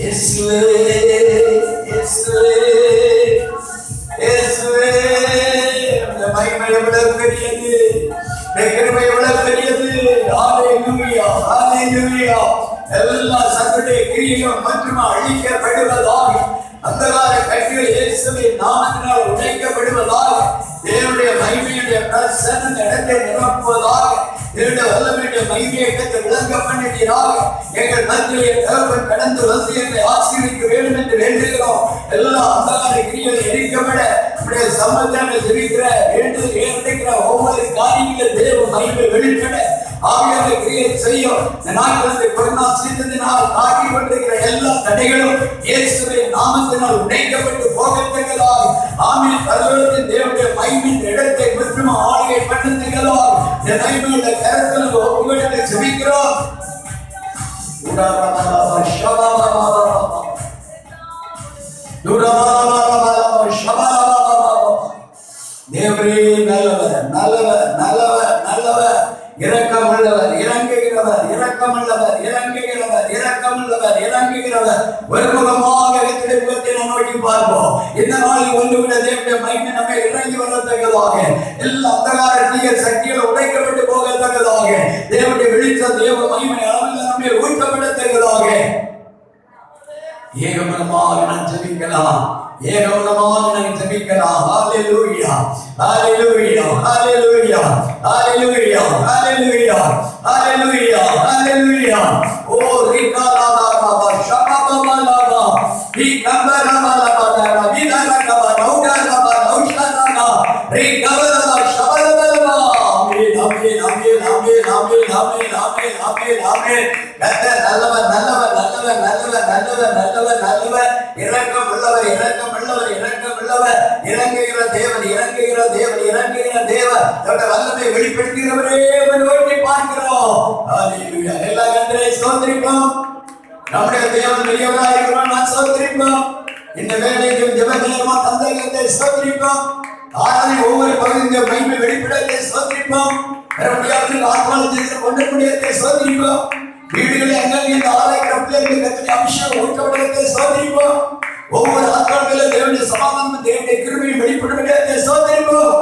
இயேசுவே இயேசுவே இயேசுவே இந்த மகிமை எவ்வளவு பெரியது, இந்த கிருபை எவ்வளவு பெரியது. ஹalleluya ஹalleluya. எல்லா சத்துடைய கிரியைகளும் மற்றும் அழிக்கப்படுவதாக, அந்தகார கட்டுகள் இயேசுவின் நாமத்தினால் உடைக்கப்படுவதாக, தேவனுடைய மகிமையுடைய பிரசன்னம் இடத்தை நிரப்புவதாக, தேவனுடைய வல்லமையுடைய மகிமையை கற்று விளங்க பண்ணுவீராக. எங்கள் மத்தியிலே தேவன் கடந்து வந்து எங்களை ஆசீர்வதிக்க வேண்டும் என்று வேண்டுகிறோம். எல்லா அந்தகார கிரியைகள் எரிக்கப்பட நம்முடைய சம்பந்தங்கள் ஜெபிக்கிற வேண்டுதல் ஏற்படுகிற ஒவ்வொரு காரியங்களும் தேவ மகிமை வெளிப்பட ஆவியானவர் கிரியை செய்யும். இந்த நாட்களில் கொரோனா சீதத்தினால் தாக்கி கொண்டிருக்கிற எல்லா தடைகளும் இயேசுவின் நாமத்தினால் உடைக்கப்பட்டு போகத்தக்கதாக, ஆமென். பரலோகத்தின் தேவனுடைய மகிமையின் இடத்தை மற்றும் ஆளுகை பண்ணுகிறதாக இந்த மகிமையுள்ள கரத்தில் ஒப்புக்கொண்டு ஜெபிக்கிறோம். தேவரே நல்லவர் நல்லவர் நல்லவர் நல்லவர், இரக்கமுள்ளவர் இறங்குகிறவர், இரக்கமுள்ளவர் இறங்குகிறவர், இரக்கமுள்ளவர் இறங்குகிறவர். ஒருமுகமாக முகத்தை நாம் நோக்கி பார்ப்போம். இந்த நாளில் ஒன்று விட தேவனுடைய மகிமை நம்மை இறங்கி வரத்தக்கதாக, எல்லா அந்தகார தீய சக்திகள் உடைக்கப்பட்டு போகத்தக்கதாக, தேவனுடைய வெளிச்ச தேவ மகிமை அளவில் நம்மை ஊற்றப்படத்தக்கதாக ஏகமனமாக நாம் ஜெபிக்கலாம். ஏகமனமாக நாம் ஜெபிக்கலாம். ஹalleluya ஹalleluya ஹalleluya ஹalleluya ஹalleluya ஹalleluya ஹalleluya. ஓ ரிகாலாபா ஷபபபலபா ரிகபரபலபா விதரகபா நௌடரபா நௌஷரபா ரிகபரபா ஷபபலபா. ஆமென் ஆமென் ஆமென் ஆமென் ஆமென் ஆமென் ஆமென் ஆமென் ஆமென். நல்லவர் நல்லவர் நல்லவர் நல்லவர் நல்லவர் நல்லவர் நல்லவர், இரக்கம் உள்ளவர் இரக்கம் உள்ளவர் இரக்கம் உள்ளவர், இறங்குகிற தேவன் இறங்குகிற தேவன் இறங்குகிற தேவன், தன்னுடைய வல்லமை வெளிப்படுத்துகிறவரே நோக்கி பார்க்கிறோம். ஹalleluya. எல்லா கர்த்தரை ஸ்தோத்திரிப்போம். நம்முடைய தேவன் பெரியவராய் இருக்கிறார், நான் ஸ்தோத்திரிப்போம். இந்த வேளையில் ஜெபத்திலமா தந்தையை ஸ்தோத்திரிப்போம். ஆராதனை ஒவ்வொரு பகுதியின் மகிமை வெளிப்படத்தை ஸ்தோத்திரிப்போம். மறுபடியும் ஆத்மாலயத்தை கொண்டு முடியத்தை ஸ்தோத்திரிப்போம். வீடுகளை அங்கே இந்த ஆலய பிள்ளைகளுக்கு அபிஷேகம் ஊற்றப்படுவதை சோதரிப்போம். ஒவ்வொரு ஆத்மாக்களிலும் தேவனுடைய சமாதானம் தேவனுடைய கிருபையை வெளிப்படுவதை சோதரிப்போம்.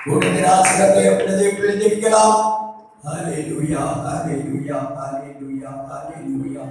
கூட்டத்தின் ஆசீர்வாதத்தை அப்படியே பிழைக்கலாம். ஹalleluya ஹalleluya ஹalleluya ஹalleluya.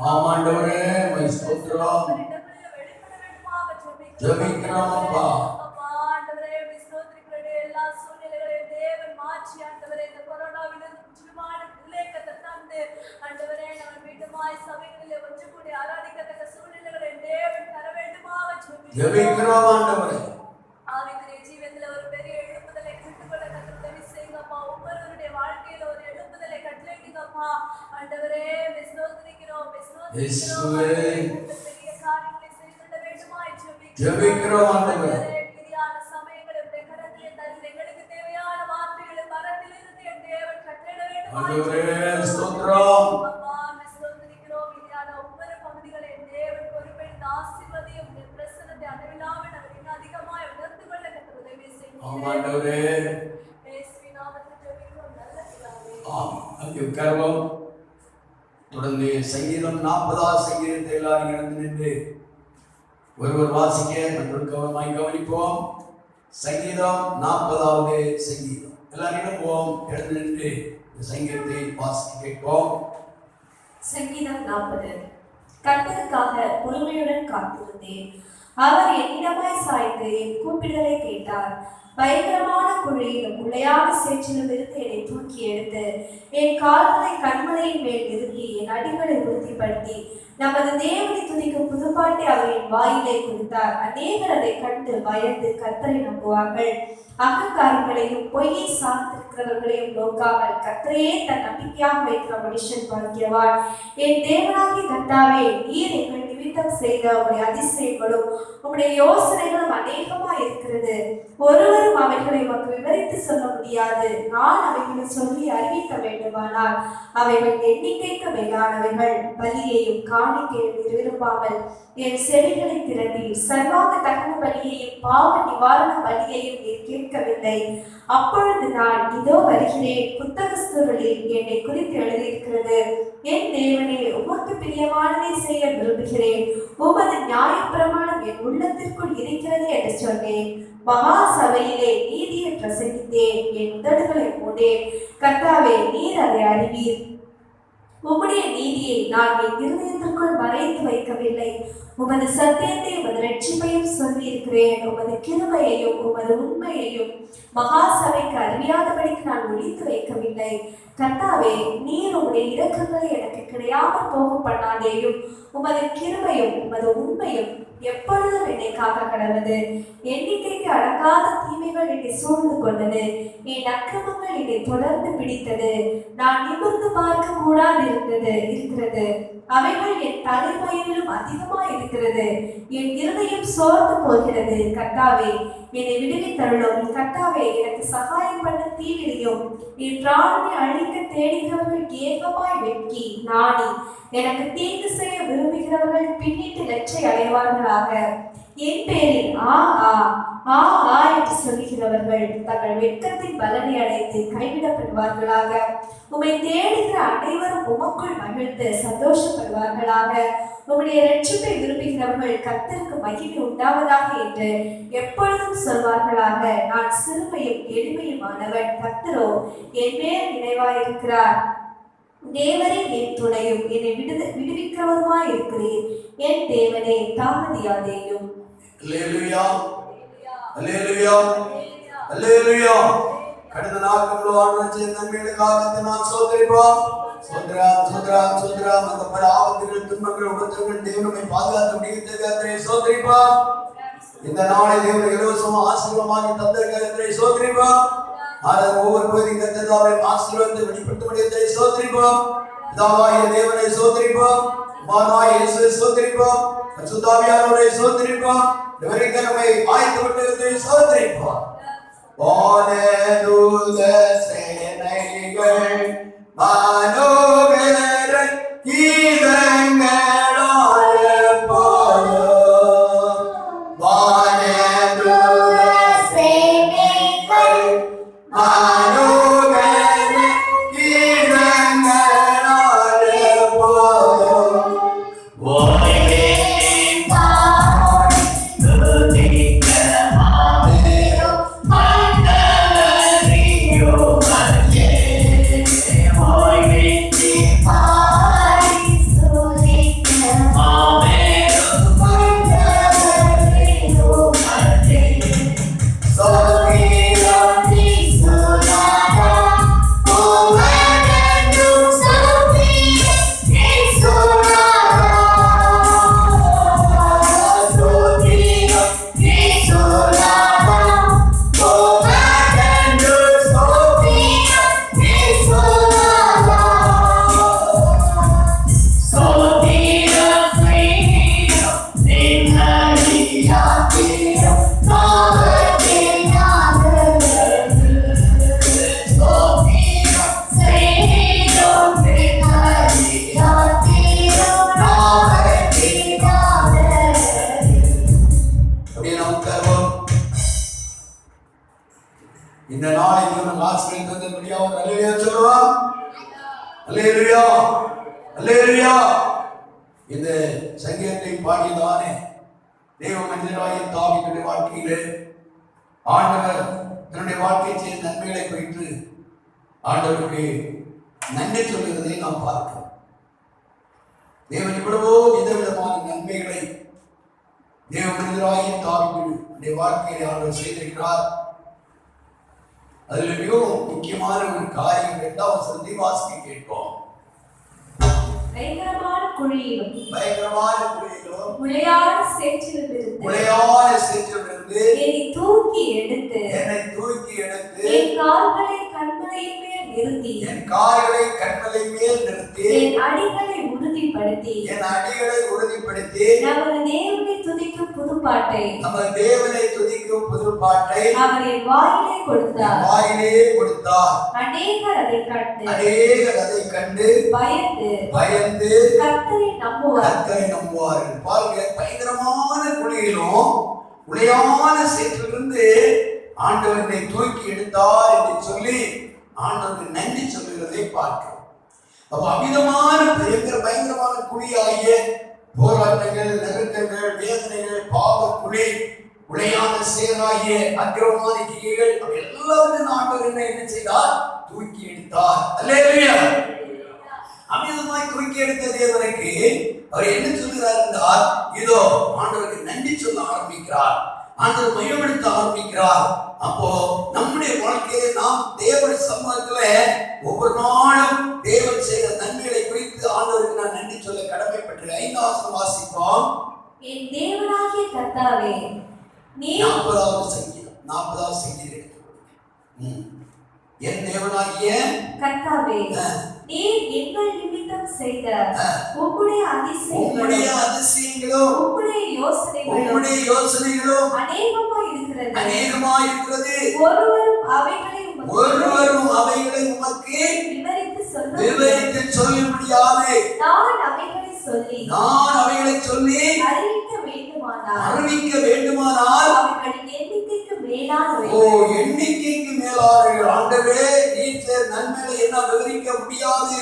ஆமாண்டவரே ஸ்தோத்திரம். ஜெபிக்கிறோம் அப்பா. ஆண்டவரே ஸ்தோத்திரிக்கிறே. எல்லா சூழ்நிலைகளையும் தேவன் மாற்றி ஆண்டவரே இந்த கொரோனாவிலிருந்து முற்றிலுமான விடுதலையை தந்து ஆண்டவரே நம்ம மீண்டுமாய் சபைகளிலே ஒன்று கூடி ஆராதிக்கத்தக்க சூழ்நிலைகளை தேவன் தர வேண்டுமாக ஜெபிக்கிறோம் ஆண்டவரே. ஆவிக்குரிய ஜீவத்தில் ஒரு பெரிய எழுப்புதலை கற்றுக்கொள்ள கற்றுத்தவி செய்யுங்கப்பா. ஒவ்வொருவருடைய வாழ்க்கையில ஒரு எழுப்புதலை கட்டளையிடுங்கப்பா ஆண்டவரே. ஸ்தோத்திரிக்கிறோம் ஸ்தோத்திரிக்கிறோம். பெரிய காரியங்களை செய்துள்ள வேண்டுமாய் ஜெபிக்கிறோம் ஆண்டவரே. கிரியான சமயங்களில் கரத்திலே தந்து எங்களுக்கு தேவையான வார்த்தைகளை மரத்திலிருந்து என் தேவன் கட்டளையிட வேண்டுமாய் ஆண்டவரே. ஸ்தோத்திரம் அப்பா. ஸ்தோத்திரிக்கிறோம். கிரியான ஒவ்வொரு பகுதிகளை என் தேவன் பொறுப்பெடுத்து ஆசீர்வதியும் பிரசன்னத்தை அளவில்லாமல் அவருக்கு அதிகமாய் உணர்ந்து கொள்ள கர்த்தர் உதவி செய்யுங்க ஆண்டவரே. இயேசுவின் நாமத்தில் ஜெபிக்கிறோம் நல்ல பிதாவே. ஆமென். கர்வம் தொடர்ந்து சங்கீதம் 40 சங்கீதத்தை எல்லாரும் எழுந்து நின்று ஒருவர் வாசிக்க நம்ம கவனமாய் கவனிப்போம். சங்கீதம் 40வது சங்கீதம் எல்லாரும் எழுப்போம். எழுந்து நின்று சங்கீதத்தை வாசிக்க கேட்போம். சங்கீதம் 40. கர்த்தருக்காக பொறுமையுடன் காத்திருந்தேன். அவர் என்னிடமாய் சாய்ந்து என் கூப்பிடுதலை கேட்டார். பயங்கரமான குழியிலும் உளையான சேற்றிலும் இருந்து என்னை தூக்கி எடுத்து என் கால்களை கண்மலையின் மேல் நிறுத்தி என் அடிகளை உறுதிப்படுத்தி நமது தேவனை துதிக்கும் புதுப்பாட்டை அவரின் வாயிலே கொடுத்தார். அநேகர் அதை கண்டு பயந்து கர்த்தரை நம்புவார்கள். அகங்காரங்களையும் பொய்யை சார்ந்திருக்கிறவர்களையும் நோக்காமல் கர்த்தரையே தன் நம்பிக்கையாக வைக்கிற மனுஷன் பாக்கியவான். என் தேவனாகிய கர்த்தாவே, நீர் எங்கள் நிமித்தம் செய்த உம்முடைய அதிசயங்களும் உம்முடைய யோசனைகளும் அநேகமாய் இருக்கிறது. ஒருவரும் அவைகளை உமக்கு விவரித்து சொல்ல முடியாது. நான் அவைகளை சொல்லி அறிவிக்க வேண்டுமானால் அவைகள் எண்ணிக்கைக்கு மேலானவைகள். பலியையும் காணிக்கையும் விரும்பாமல் என் செவிகளை திறந்தீர். சர்வாங்க தகன பலியையும் பாவ நிவாரண பலியையும் நீர் கேட்கவில்லை. அப்பொழுது நான் இதோ வருகிறேன், புத்தகஸ்தூரில் என்னை குறித்து எழுதியிருக்கிறது. என் தேவனே, உமக்கு பிரியமானதை செய்ய விரும்புகிறேன். உமது நியாயப்பிரமாணம் என் உள்ளத்திற்குள் இருக்கிறது என்று சொன்னேன். மகா சபையிலே நீதியை பிரசங்கித்தேன். என் உதடுகளை மூடேன். கர்த்தாவே, நீர் அதை அறிவீர். உம்முடைய நீதியை நான் என் இருதயத்திற்குள் மறைத்து வைக்கவில்லை. உமது சத்தியத்தை உமது ரட்சிப்பையும் சொல்லி இருக்கிறேன். உமது கிருபையையும் உமது உண்மையையும் மகா சபைக்கு அறியாதபடிக்கு நான் ஒழித்து வைக்கவில்லை. கர்த்தாவே, நீர் உம்முடைய இரக்கங்களை எனக்கு கிடையாமல் போக பண்ணாதேயும். உமது கிருபையும் உமது உண்மையும் எப்பொழுதும் என்னை காக்க கடவுது. எண்ணிக்கைக்கு அடங்காத தீமைகள் என்னை சூழ்ந்து கொண்டது. என் அக்கிரமங்கள் என்னை தொடர்ந்து பிடித்தது. நான் நிமிர்ந்து பார்க்க கூடாது இருக்கிறது. அவைகள் என் தலைமயிலும் அதிகமாய் இருக்கிறது. என் இருதயம் சோர்ந்து போகிறது. கர்த்தாவே, என்னை விடுவித்தருளும். கர்த்தாவே, எனக்கு சகாயம் பண்ண தீவிரியும். என் பிராணனை அழிக்க தேடுகிறவர்கள் ஏகமாய் வெட்கி நாணி எனக்கு தீங்கு செய்ய விரும்புகிறவர்கள் பின்னிட்டு லட்சை அடைவார்களாக. என் பேரில் ஆ ஆ ஆ ஆ என்று சொல்லுகிறவர்கள் தங்கள் வெட்கத்தின் பலனை அடைந்து கைவிடப்படுவார்களாக. உம்மை தேடுகிற அனைவரும் உமக்குள் மகிழ்ந்து சந்தோஷப்படுவார்களாக. உம்முடைய ரட்சிப்பை விரும்புகிறவர்கள் கர்த்தருக்கு மகிமை உண்டாவதாக என்று எப்பொழுதும் சொல்வார்களாக. நான் சிறுமையும் எளிமையுமானவன், கர்த்தரோ என் மேல் நினைவாயிருக்கிறார். தேவரே என் துணையும் என்னை விடுவிக்கிறவருமாய் இருக்கிறேன். என் தேவனே, தாமதியாதேயும். அல்லேலூயா, அல்லேலூயா, அல்லேலூயா. கடந்த நாட்களில் ஆண்டவரின் நன்மைகளுக்காக நான் சோதரிப்போம். சோதராம் சோதராம் சோதராம். அந்த பல ஆபத்துகள், துன்பங்கள், உபத்திரங்கள் தேவனை பாதுகாத்து முடிக்கிறதுக்கு சோதரிப்போம். இந்த நாளை தேவனை இலவசமா ஆசீர்வாதமாக தந்திருக்கிறதை சோதரிப்போம். ஒவ்வொரு பகுதியும் கர்த்தராவே ஆசீர்வாதத்தை வெளிப்படுத்த முடியதை சோதரிப்போம். பிதாவாகிய தேவனை சோதரிப்போம். குமாரனாகிய இயேசுவை சோதரிப்போம். பரிசுத்த ஆவியானவரை சோதரிப்போம். நம்மை ஆயத்தப்பட்டிருக்கிறதை சோதரிப்போம். வானதூத சேனைகள் மனோகர கீதங்களால் பாடும். வானதூத சேனைகள் மனோகர கீதங்களால் பாடும். இந்த நாளை தேவன் ஆசீர்வதித்தபடியாக அல்லேலூயா சொல்லுவோம். அல்லேலூயா, அல்லேலூயா. இந்த சங்கீதத்தை பாடியதானே தேவ மனிதராகிய தாவீதுடைய வாழ்க்கையிலே ஆண்டவர் தன்னுடைய வாழ்க்கையை செய்த நன்மைகளை குறித்து ஆண்டவருக்கு நன்றி சொல்கிறதை நாம் பார்க்கிறோம். தேவன் இவ்வளவோ விதவிதமான நன்மைகளை தேவ மனிதராகிய தாவீதுடைய வாழ்க்கையிலே ஆண்டவர் செய்திருக்கிறார். அதில் மிகவும் முக்கியமான ஒரு காரியம் 2வது வசனத்தை வாசிக்க கேட்போம். பயங்கரமான குழியிலும் முளையான சேற்றிலிருந்து என்னை தூக்கி எடுத்து என் கால்களை கண்மலையின் மேல் நிறுத்தி என் அடிகளை உறுதிப்படுத்தி நமது தேவனை துதிக்கும் புதுப்பாட்டை அவர் என் வாயிலே கொடுத்தார். அநேகர் அதை கண்டு பயந்து கர்த்தரை நம்புவார்கள். பாருங்க, பயங்கரமான குழியிலும் உளையான சேற்றிலிருந்து ஆண்டவர் என்னை தூக்கி எடுத்தார் என்று சொல்லி ஆண்டவருக்கு நன்றி சொல்லுகிறதை பார்க்கிறோம். அப்ப அமிதமான பயங்கரமான குழியாகிய போராட்டங்கள், நெருக்கங்கள், வேதனைகள், பாவ குழி, உளையான சேராகிய அக்கிரமமான கிரியைகள் எல்லாவற்றையும் ஆண்டவர் என்ன செய்தார்? தூக்கி எடுத்தார். அல்லேலூயா. அமிதமாய் தூக்கி எடுத்த தேவனுக்கு அவர் என்ன சொல்கிறார் என்றால், இதோ ஆண்டவருக்கு நன்றி சொல்ல ஆரம்பிக்கிறார், ஆண்டவர் மகிமைப்படுத்த ஆரம்பிக்கிறார். அப்போ நம்முடைய வாழ்க்கையில நாம் தேவனுடைய சமூகத்துல ஒவ்வொரு நாளும் தேவன் செய்த நன்மைகளை குறித்து ஆண்டவருக்கு நான் நன்றி சொல்ல கடமைப்பட்டு 5வது வாசிப்போம். என் தேவனாகிய கர்த்தாவே, 40வது சங்கீதம் எடுத்துக்கொள்ளுங்க. என் தேவனாகிய கர்த்தாவே, நீர் எங்கள் நிமித்தம் செய்த உம்முடைய அதிசயங்களும் உம்முடைய யோசனைகளும் அநேகமாய் இருக்கிறது. ஒருவரும் அவைகளை உமக்கு விவரித்து சொல்ல முடியாது. நான் அவைகளை சொல்லி அறிவிக்க வேண்டுமானால் அவைகளின் எண்ணிக்கைக்கு மேலானவை. ஆண்டவே, நீர் நன்மைகளை என்ன விவரிக்க முடியாது.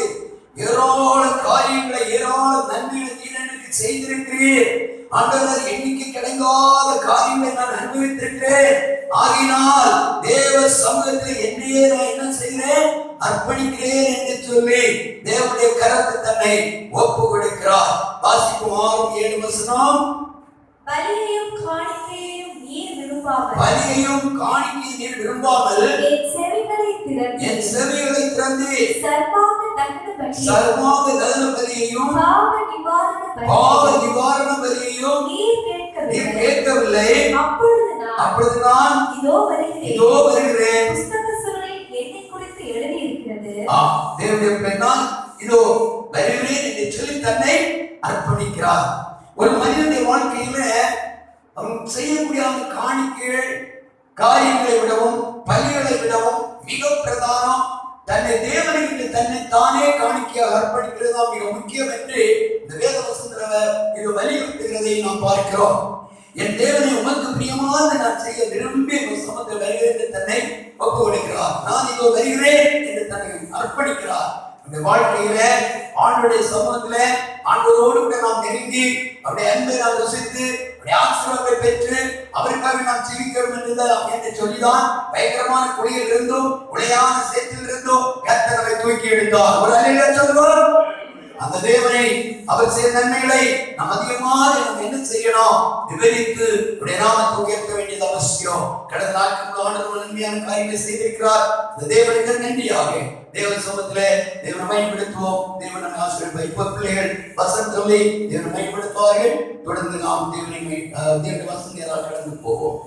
ஏராள காரியங்களை, ஏராள நன்மைகளை நீர் எனக்கு செய்திருக்கிறீர். ஆண்டவர், எண்ணிக்கை கிடைக்காத காரியங்களை நான் அனுபவித்திருக்கிறேன். ஆகினால் தேவ சமூகத்தில் என்னையே நான் என்ன செய்கிறேன்? அர்ப்பணிக்கிறேன் என்று சொல்லி தேவனுடைய கரத்தை தன்னை ஒப்பு கொடுக்கிறார். வாசிக்கும் 6-7 வசனம். பலியையும் காணிக்கையையும் நீர் விரும்பாமல் என் செவிகளை திறந்து சர்வாங்க தகன பலியையும் பாவ நிவாரண பலியையும் நீர் கேட்கவில்லை. அப்பொழுது நான் இதோ வருகிறேன். புஸ்தக சுருளில் என்னை குறித்து எழுதியிருக்கிறது. தேவனுடைய பெண்ணால் இதோ வருகிறேன் என்று சொல்லி தன்னை அர்ப்பணிக்கிறார். ஒரு மனிதனுடைய வாழ்க்கையில அவன் செய்யக்கூடிய காணிக்கைகள், காரியங்களை விடவும் பலிகளை விடவும் மிக பிரதானம் தன்னை தேவனுக்கு தன்னை தானே காணிக்கையாக அர்ப்பணிக்கிறது மிக முக்கியம் என்று இந்த வேத வசனத்துல இது வலியுறுத்துகிறதை நாம் பார்க்கிறோம். என் தேவனை உமக்கு பிரியமாக நான் செய்ய விரும்பி சமூகத்தில் வருகிறேன் என்று தன்னை ஒப்பு கொடுக்கிறார். நான் இதோ வருகிறேன் என்று தன்னை அர்ப்பணிக்கிறார். இந்த வாழ்க்கையில ஆண்டவருடைய சமூகத்துல ஆண்டவரோடு கூட நாம் நெருங்கி அவருடைய அன்பை நாம் ருசித்து அவருடைய ஆசீர்வாதத்தை பெற்று அவருக்காக நாம் ஜீவிக்கிறோம் என்று சொல்லிதான் பயங்கரமான குழியில் இருந்தும் உளையான சேற்றில் இருந்தும் கர்த்தரை தூக்கி எடுத்தார். ஒரு அல்லேலூயா சொல்லுவோம். அந்த தேவனை, அவர் செய்த நன்மைகளை நாம் அதிகமாக நாம் என்ன செய்யணும்? விவரித்து அவருடைய நாமத்தை உயர்த்த வேண்டியது அவசியம். கடந்த நாட்களுக்கு ஆண்டவர் நன்மையான காரியங்களை செய்திருக்கிறார். இந்த தேவனுக்கு நன்றியாக தேவன் சமூகத்திலே தேவனை மகிமைப்படுத்துவோம். தேவனை ஆசீர்வதிப்பார். இப்ப பிள்ளைகள் வசனம் சொல்லி தேவனை மகிமைப்படுத்துவார்கள். தொடர்ந்து நாம் தேவனுடைய வசனங்களால் கடந்து போவோம்.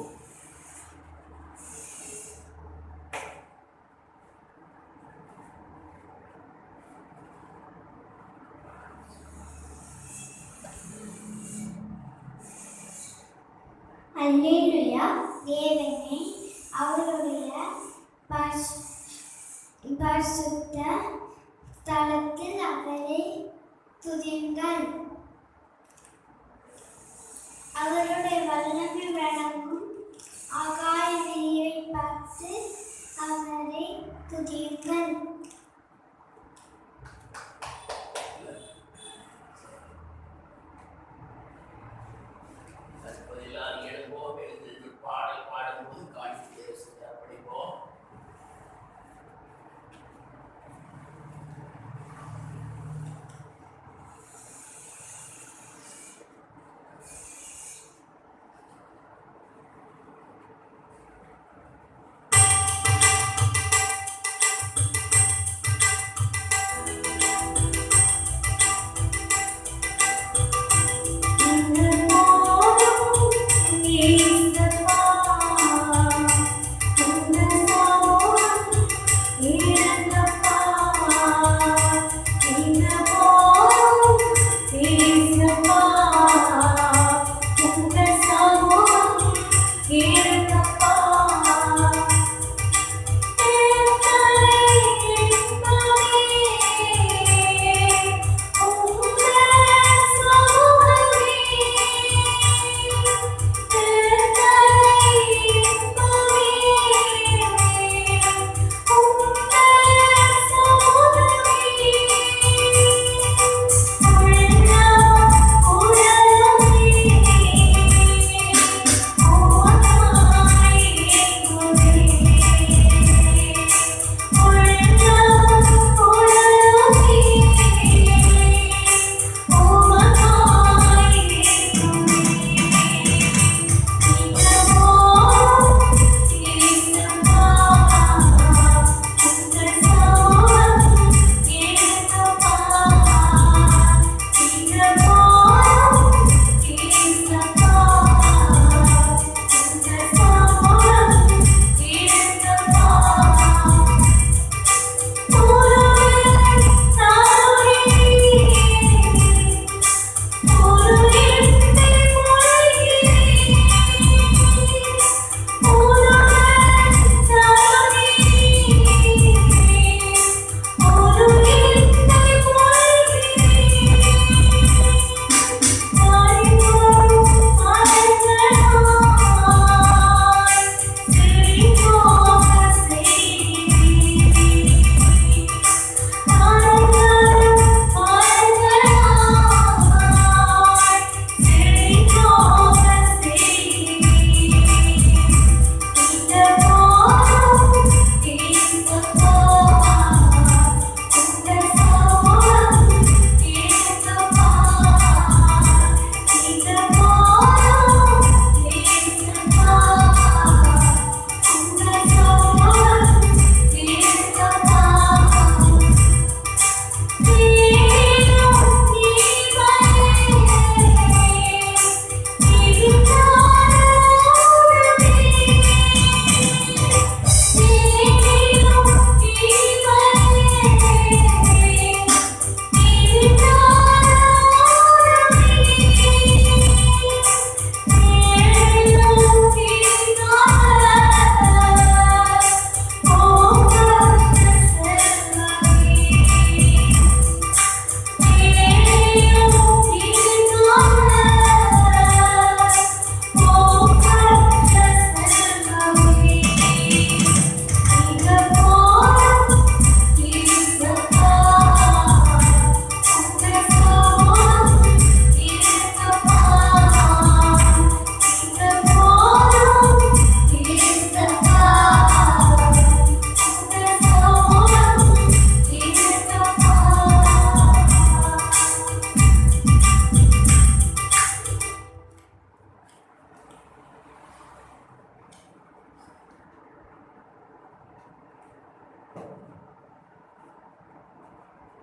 அல்லேலூயா. தேவனே, அவருடைய பரிசுத்த ஸ்தலத்தில் அவரை துதியுங்கள். அவருடைய வல்லமை வழங்கும் ஆகாய வெளியை பார்த்து அவரை துதியுங்கள்.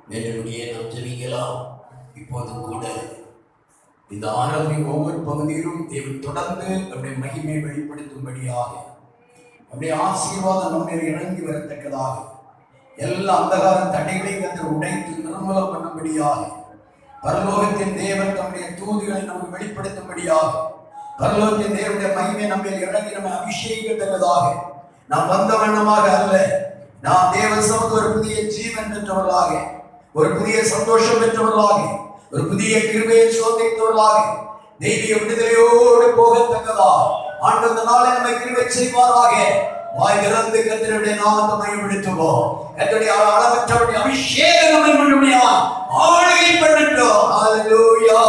நேற்றுடைய நாம் ஜெபிக்கலாம். இப்போதும் கூட இந்த ஆராதனை ஒவ்வொரு பகுதியிலும் தேவன் தொடர்ந்து நம்முடைய மகிமையை வெளிப்படுத்தும்படியாக, நம்முடைய ஆசீர்வாதம் நம்ம இறங்கி வரத்தக்கதாக, எல்லா அந்தகார தடைகளையும் கர்த்தர் உடைத்து நிர்மூலம் பண்ணும்படியாக, பரலோகத்தின் தேவன் தம்முடைய தூதுகளை நமக்கு வெளிப்படுத்தும்படியாக, பரலோகத்தின் தேவனுடைய மகிமை நம்ம இறங்கி நம்ம அபிஷேகிக்கத்தக்கதாக, நாம் வந்த வண்ணமாக அல்ல, நாம் தேவ சமூக ஒரு புதிய ஜீவன் பெற்றவர்களாக, ஒரு புதிய சந்தோஷம் பெற்றவர்களாக, ஒரு புதிய கிருபையை சோதித்தவர்களாக, தெய்வீக விடுதலையோடு போகத்தக்கதாக ஆண்டவர் நாளை நம்மை கிருபை செய்வாராக. வாய் திறந்து கர்த்தருடைய நாமத்தை மகிமைப்படுத்துவோம். கர்த்தருடைய அளவற்றவருடைய அபிஷேகம் நம்மை முழுமையாய் ஆளுகை பண்ணட்டும். ஹல்லேலூயா.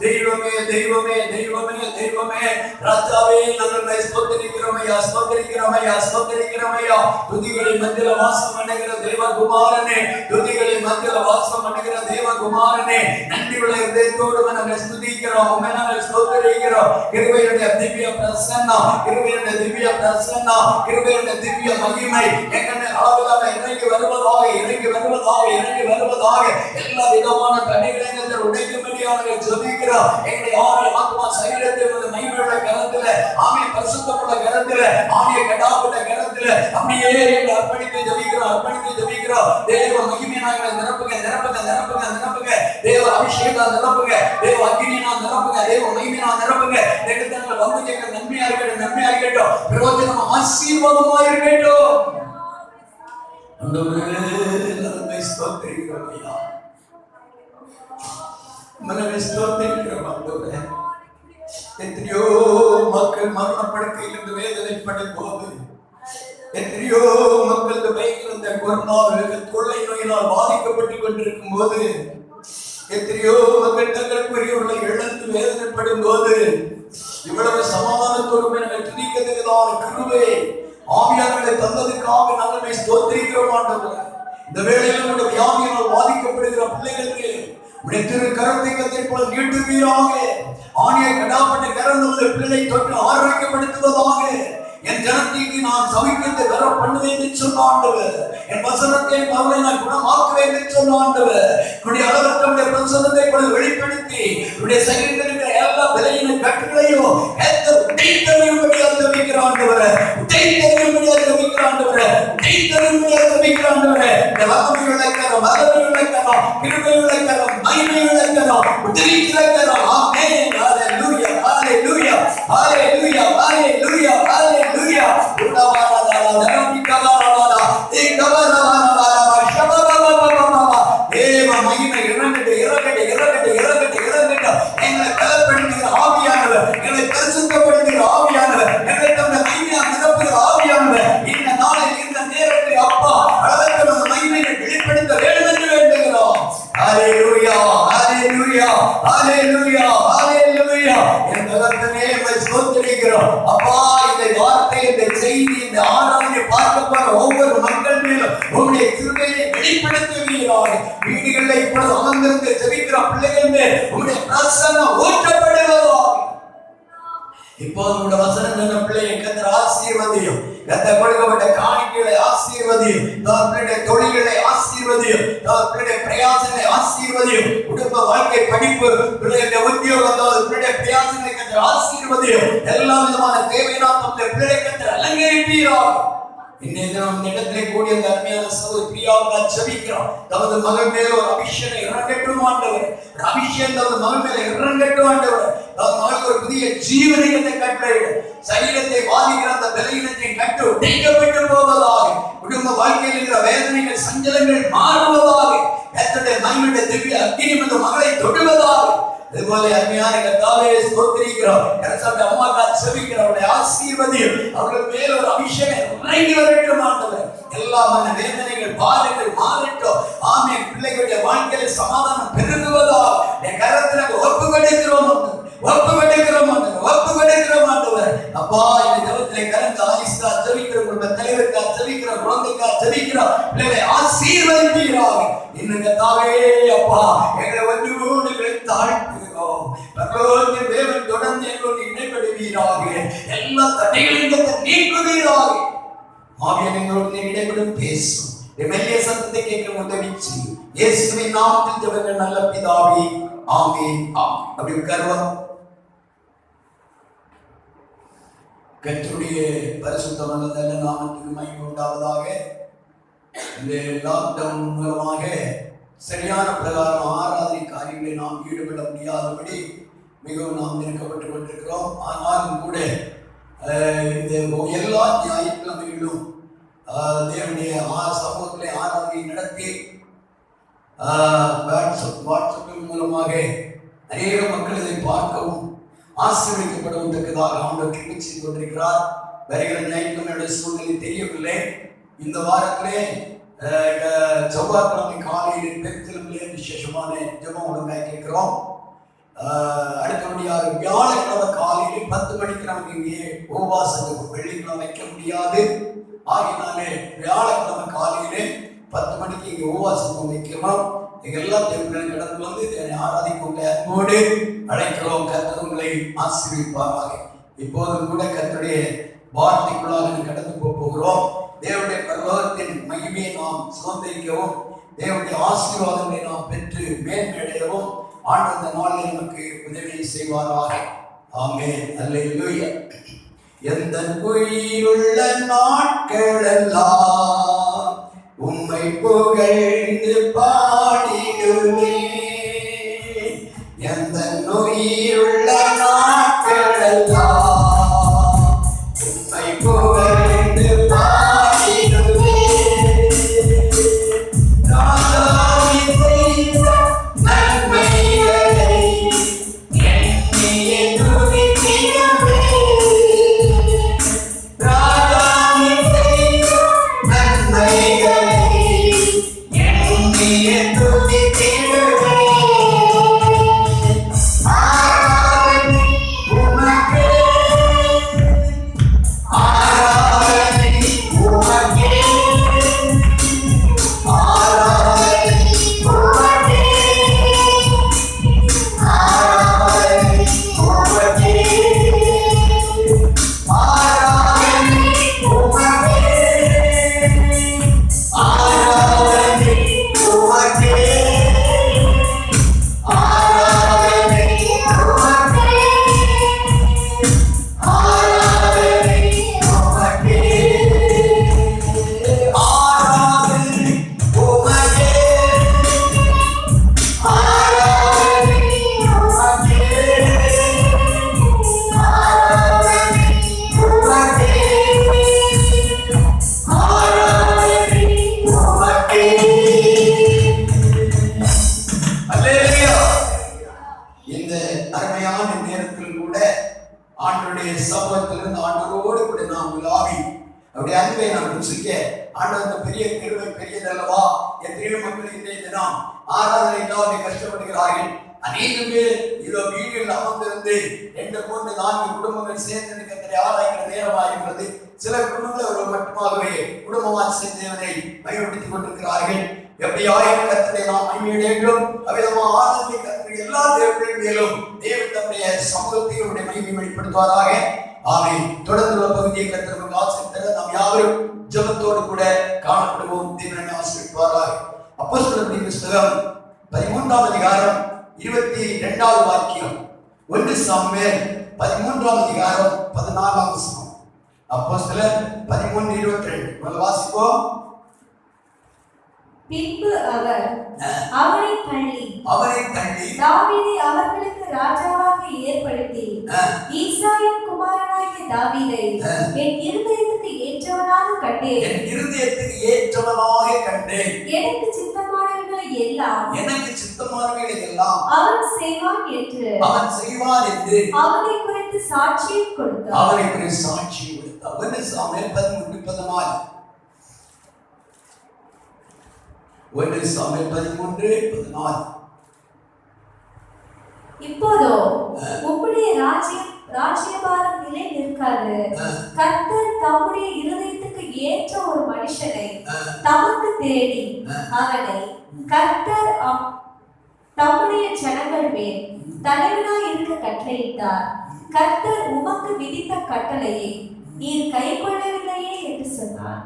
தெய்வமே தெய்வமே தெய்வமே தெய்வமே ராஜாவே, நாங்கள் ஸ்தோத்திரிக்கிறோமையா ஸ்தோத்திரிக்கிறோமையா ஸ்தோத்திரிக்கிறோமையா. துதிகளை மத்தியில வாசம் பண்ணுகிற தேவகுமாரனே, துதிகளை மத்தியில வாசம் பண்ணுகிற தேவகுமாரனே, நன்றியுள்ள இதயத்தோடு நாங்கள் ஸ்துதிக்கிறோம், நாங்கள் ஸ்தோத்திரிக்கிறோம். கிருபையுடைய திவ்ய பிரசன்னம், கிருபையுடைய திவ்ய பிரசன்னம், கிருபையுடைய திவ்ய மகிமை எங்கள் அளவிலாக இறங்கி வருவதாக, இறங்கி வருவதாக, இறங்கி வருவதாக. எல்லா விதமான தடைகளையும் உடைக்கும்படியாக ஜெபிக்கிறோம். எங்களுடைய ஆவி ஆத்மா சரீரத்தை மகிமையுள்ள கரத்துல, ஆவியை பரிசுத்தமுள்ள கரத்துல, ஆவியை கடாவுள்ள கரத்துல அப்படியே எங்களை அர்ப்பணித்து ஜெபிக்கிறோம், அர்ப்பணித்து ஜெபிக்கிறோம். தேவ மகிமையை நாங்கள் நிரப்புங்க நிரப்புங்க நிரப்புங்க நிரப்புங்க. தேவ அபிஷேகம் நிரப்புங்க, தேவ அக்கினியை நிரப்புங்க, தேவ மகிமையை நிரப்புங்க. எங்கள் வந்து எங்கள் நன்மையா இருக்கட்டும், நன்மையா இருக்கட்டும், பிரயோஜனம் ஆசீர்வாதமா இருக்கட்டும். நன்மை ஸ்தோத்திரிக்கிறோம் ஐயா, மனமே ஸ்தோத்திரிக்கிறோம் ஆண்டவரே. எத்தனையோ மக்கள் மரணப்படுக்கையிலிருந்து வேதனைப்படும் போது, எத்தனையோ மக்கள் இந்த பயங்கர இந்த கொரோனா கொள்ளை நோயினால் பாதிக்கப்பட்டுக் கொண்டிருக்கும் போது, எத்தனையோ மக்கள் தங்களுக்குரியவர்களை இழந்து வேதனைப்படும் போது, இவ்வளவு சமாதானத்தோடு நாங்கள் துதிக்கிறதுக்குதான் கிருபை ஆவியானவர்களை தந்ததுக்காக நாங்கள் ஸ்தோத்திரிக்கிறோம் ஆண்டவரே. இந்த வேளையில் உடைய வியாதியினால் பாதிக்கப்படுகிற பிள்ளைகளுக்கு உடைய திரு கரத்தை கத்தை போல நீட்டுவீராக. ஆணியை கடாப்பட்ட கரம் பிள்ளை தொற்று ஆரோக்கியப்படுத்துவதாக. என் ஜனத்திற்கு நான் சவிக்கத்தை வர பண்ணுவேன் என்று சொன்ன ஆண்டவர், என் வசனத்தை அவர்களை நான் குணமாக்குவேன் என்று சொன்ன ஆண்டவர், உடைய அளவற்ற பிரசனத்தை வெளிப்படுத்தி உடைய சரீரத்தில் இருக்கிற எல்லா விலையின கட்டுகளையும் உடைத்தறியும்படியாக ஜெபிக்கிற ஆண்டவரே, உடைத்தறியும்படியாக ஜெபிக்கிற ஆண்டவரே, உடைத்தறியும்படியாக ஜெபிக்கிற ஆண்டவரே. இந்த வல்லமை விளக்கணும், வல்லமை விளக்கணும், கிருபை விளக்கணும், மகிமை விளக்கணும், உதிரிக்கிற கரம். ஆமென். ஹல்லேலூயா ஹல்லேலூயா ஹல்லேலூயா ஹல்லேலூயா ஹல்லேலூயா. உடவாரதாரா நம்பிக்கவாரதாரா ஏகவரவாரவாரா ஷபபபபபபப. தேவ மகிமை இறங்கட்டும் இறங்கட்டும் இறங்கட்டும் இறங்கட்டும் இறங்கட்டும். எங்களை பலப்படுத்துகிற ஆவியானவர், எங்களை பரிசுத்தப்படுத்துகிற ஆவியானவர், எங்களை தம்முடைய மகிமையால் நிரப்புகிற ஆவியானவர் இந்த நாளில் இந்த நேரத்தில் அப்பா அளவுக்கு மகிமையை வெளிப்படுத்த வேண்டும் என்று வேண்டுகிறோம். ஹல்லேலூயா ஹல்லேலூயா ஹல்லேலூயா ஹல்லேலூயா. என் கர்த்தனே உம்மை ஸ்தோத்திரிக்கிறோம் அப்பா. இந்த வார்த்தை, இந்த செய்தி, இந்த ஆராதனை பார்க்க போற ஒவ்வொரு மக்கள் மேலும் உம்முடைய கிருபையை வெளிப்படுத்துவீராக. வீடுகளில் இப்பொழுது அமர்ந்திருந்து ஜெபிக்கிற பிள்ளைகள் மேல் உம்முடைய பிரசன்னம் ஊற்றப்படுவதாக. இப்போது உங்களுடைய வசனம் சொன்ன பிள்ளையை கர்த்தர் ஆசீர்வதியும், கர்த்தர் கொடுக்கப்பட்ட காணிக்கைகளை ஆசீர்வதியும், தங்களுடைய தொழில்களை ஆசீர்வதியும், தங்களுடைய பிரயாசங்களை ஆசீர்வதியும், குடும்ப வாழ்க்கை, படிப்பு, பிள்ளைகளுடைய உத்தியோகம், பிள்ளைடைய பிரயாசங்களை கர்த்தர் ஆசீர்வதியும். எல்லா விதமான தேவையான தங்களுடைய பிள்ளைகளை கர்த்தர் அலங்கரிப்பீராக. இன்னைய தினம் இடத்திலே கூடிய அந்த அருமையான சகோதரி பிரியாவுக்காக ஜெபிக்கிறோம். தமது மகள் மேல ஒரு அபிஷேகம் இறங்கட்டும் ஆண்டவர், ஒரு அபிஷேகம் தமது மகள் மேல இறங்கட்டும் ஆண்டவர். தமது மகளுக்கு ஒரு புதிய ஜீவனை கட்டளையிட, சரீரத்தை பாதிக்கிற அந்த பலவீனத்தை கட்டு உடைக்கப்பட்டு போவதாக. குடும்ப வாழ்க்கையில் இருக்கிற வேதனைகள், சஞ்சலங்கள் மாறுவதாக. கர்த்தருடைய மகிமையுடைய திவ்ய அக்கினி அந்த மகளை தொடுவதாக. அதுபோல அருமையான கர்த்தாவே ஸ்தோத்திரிக்கிறோம். கர்த்தருடைய அம்மாக்காக ஜெபிக்கிறோம். அவருடைய ஆசீர்வதியும் அவர்கள் மேல் ஒரு அபிஷேகம் இறங்கி வரட்டும் ஆண்டவரே. எல்லா மன வேதனைகள், பாதைகள் மாறட்டும். ஆமென். பிள்ளைகளுடைய வாழ்க்கையில சமாதானம் பெருகுவதாக என் கரத்துல ஒப்பு கொடுக்கிறோம், ஒப்பு கொடுக்கிறோம், ஒப்பு கொடுக்கிறோம் ஆண்டவர். அப்பா இந்த ஜெபத்திலே கரந்த ஆலிஸ்கா ஜெபிக்கிறோம், குடும்ப தலைவருக்கா ஜெபிக்கிறோம், குழந்தைக்கா ஜெபிக்கிறோம். பிள்ளைகளை ஆசீர்வதிப்பீராக. இன்னும் கர்த்தாவே அப்பா எங்களை ஒன்று தாழ்த்துகிறோம். பரலோகத்தின் தேவன் தொடர்ந்து எங்களோடு இடைப்படுவீராக. எல்லா தடைகளையும் நீக்குவீராக. ஆவியானவரோடு இடைப்படும் பேசும். மெல்லிய சத்தத்தை கேட்க உதவி செய்யும். இயேசுவின் நாமத்தில் ஜெபங்கள் நல்ல பிதாவே, ஆமென். அப்படி உட்காருவா. கர்த்தருடைய பரிசுத்தமான நல்ல நாமத்துக்கு மகிமை உண்டாவதாக. இந்த லாக்டவுன் மூலமாக சரியான பிரகாரம் ஆராதனை காரியங்களை நாம் ஈடுபட முடியாதபடி மிகவும் நாம் நினைக்கப்பட்டுக் கொண்டிருக்கிறோம். ஆனாலும் கூட இந்த எல்லா ஞாயிற்றுக்கிழமைகளிலும் தேவனுடைய சமூகத்திலே ஆராதனை நடத்தி வாட்ஸ்அப்பின் மூலமாக அநேக மக்கள் இதை பார்க்கவும் ஆசீர்வதிக்கப்படவும் தக்கதாக ஆண்டவர் கிருபை செய்து கொண்டிருக்கிறார். வருகிற ஞாயிற்றுக்கிழமையுடைய சூழ்நிலை தெரியவில்லை. இந்த வாரத்திலே செவ்வாய்க்கிழமை காலையில் பெருத்திலே விசேஷமான ஜெபம் ஒழுங்காக கேட்கிறோம். அடுத்தபடியாக வியாழக்கிழமை காலையில் 10 மணிக்கு நமக்கு இங்கே உபவாச ஜெபம், வெள்ளிக்கிழமை வைக்க முடியாது. ஆகினாலே வியாழக்கிழமை காலையிலே 10 மணிக்கு இங்கே உபவாச ஜெபம் வைக்கிறோம். எல்லாம் தேவனை கடந்து வந்து ஆராதிக்க உங்களை அன்போடு அழைக்கிறோம். கர்த்தர் உங்களை ஆசீர்வதிப்பாராக. இப்போதும் கூட கர்த்தருடைய வார்த்தைக்குள்ளாக கடந்து போகிறோம். தேவனுடைய பரலோகத்தின் மகிமையை நாம் சுதந்திரிக்கவும், தேவனுடைய ஆசீர்வாதங்களை நாம் பெற்று மேன்மையடையவும் ஆண்டவர் இந்த நாளில் நமக்கு உதவி செய்வாராக. ஆமென். அல்லேலூயா. எந்த உயிருள்ள நாட்களெல்லாம் உம்மை புகழ்ந்து பாடிடுவே. எந்த உயிருள்ள நாட்களெல்லாம் உம்மை புகழ்ந்து பாடிடுவே. ராஜாவி செய்த நன்மைகளை எண்ணியே துதித்திடுவே. ராஜாவி செய்த நன்மைகளை எண்ணியே துதித்திடுவே. ஆராதனை உமக்கே, ஆராதனை உமக்கே, ஆராதனை உமக்கே, ஆராதனை உமக்கே, ஆராதனை உமக்கே, ஆராதனை உமக்கே, ஆராதனை உமக்கே, ஆராதனை உமக்கே, ஆராதனை உமக்கே, ஆராதனை உமக்கே, ஆராதனை உமக்கே, ஆராதனை உமக்கே. அல்லேலூயா. இந்த அருமையான நேரத்தில் கூட ஆண்டவருடைய சமூகத்திலிருந்து ஆண்டவரோடு கூட நாம் உலாவி அவருடைய அன்பை நாம் ருசிக்க ஆண்டவர் பெரிய கிருபை பெரியதல்லவா. எத்தனையோ மக்கள் இன்றைய தினம் ஆராதனை இல்லாத கஷ்டப்படுகிறார்கள். அநேக பேர் இதோ வீடுகளில் அமர்ந்திருந்து 2, 3, 4 குடும்பங்கள் சேர்ந்து கர்த்தரை ஆராய்கிற நேரமாக இருக்கிறது. சில குடும்பங்கள் அவர்கள் மட்டுமாகவே குடும்பமாக சேர்ந்தவனை பயன்படுத்திக் கொண்டிருக்கிறார்கள். எப்படியாயும் கர்த்தரை நாம் மகிமையடைகிறோம். அவ்விதமாக ஆராதனை கர்த்தரை எல்லா தேவர்களின் மேலும் தேவன் தம்முடைய சமூகத்தை அவருடைய மகிமை வெளிப்படுத்துவாராக. ஆமென். தொடர்ந்து உள்ள பகுதியை கர்த்தருக்கு ஆசீர்வதிக்க நாம் யாவரும் ஜெபத்தோடு கூட காணப்படுவோம். தேவனை ஆசீர்வதிப்பாராக. அப்போஸ்தலர்களின் புத்தகம் 13ஆம் அதிகாரம் 22வது வாக்கியம். 1 சாமுவேல் 13ஆம் அதிகாரம் 14ஆம் வசனம். அப்போஸ்தலர் 13:22 வாசிப்போம். பின்பு அவர் அவரை தள்ளி தாவீதை அவர்களுக்கு ராஜாவாக ஏற்படுத்தி, ஈசாயின் குமாரனாகிய தாவீதை என் இருதயத்துக்கு ஏற்றவனாக கண்டேன். எனக்கு சித்தமானவைகளை எல்லாம் அவன் செய்வான் என்று அவனை குறித்து சாட்சியம் கொடுத்தார். 1 சாமுவேல் 13:14. 1 சாமுவேல் 13:14. இப்போதோ உம்முடைய ராஜ்யபாரம் நிலை நிற்காது. கர்த்தர் தம்முடைய இருதயத்துக்கு ஏற்ற ஒரு மனுஷனை தமக்கு தேடி அவனை கர்த்தர் தம்முடைய ஜனங்கள் மேல் தலைவனாய் இருக்க கட்டளையிட்டார். கர்த்தர் உமக்கு விதித்த கட்டளையை நீர் கைக்கொள்ளவில்லையே என்று சொன்னார்.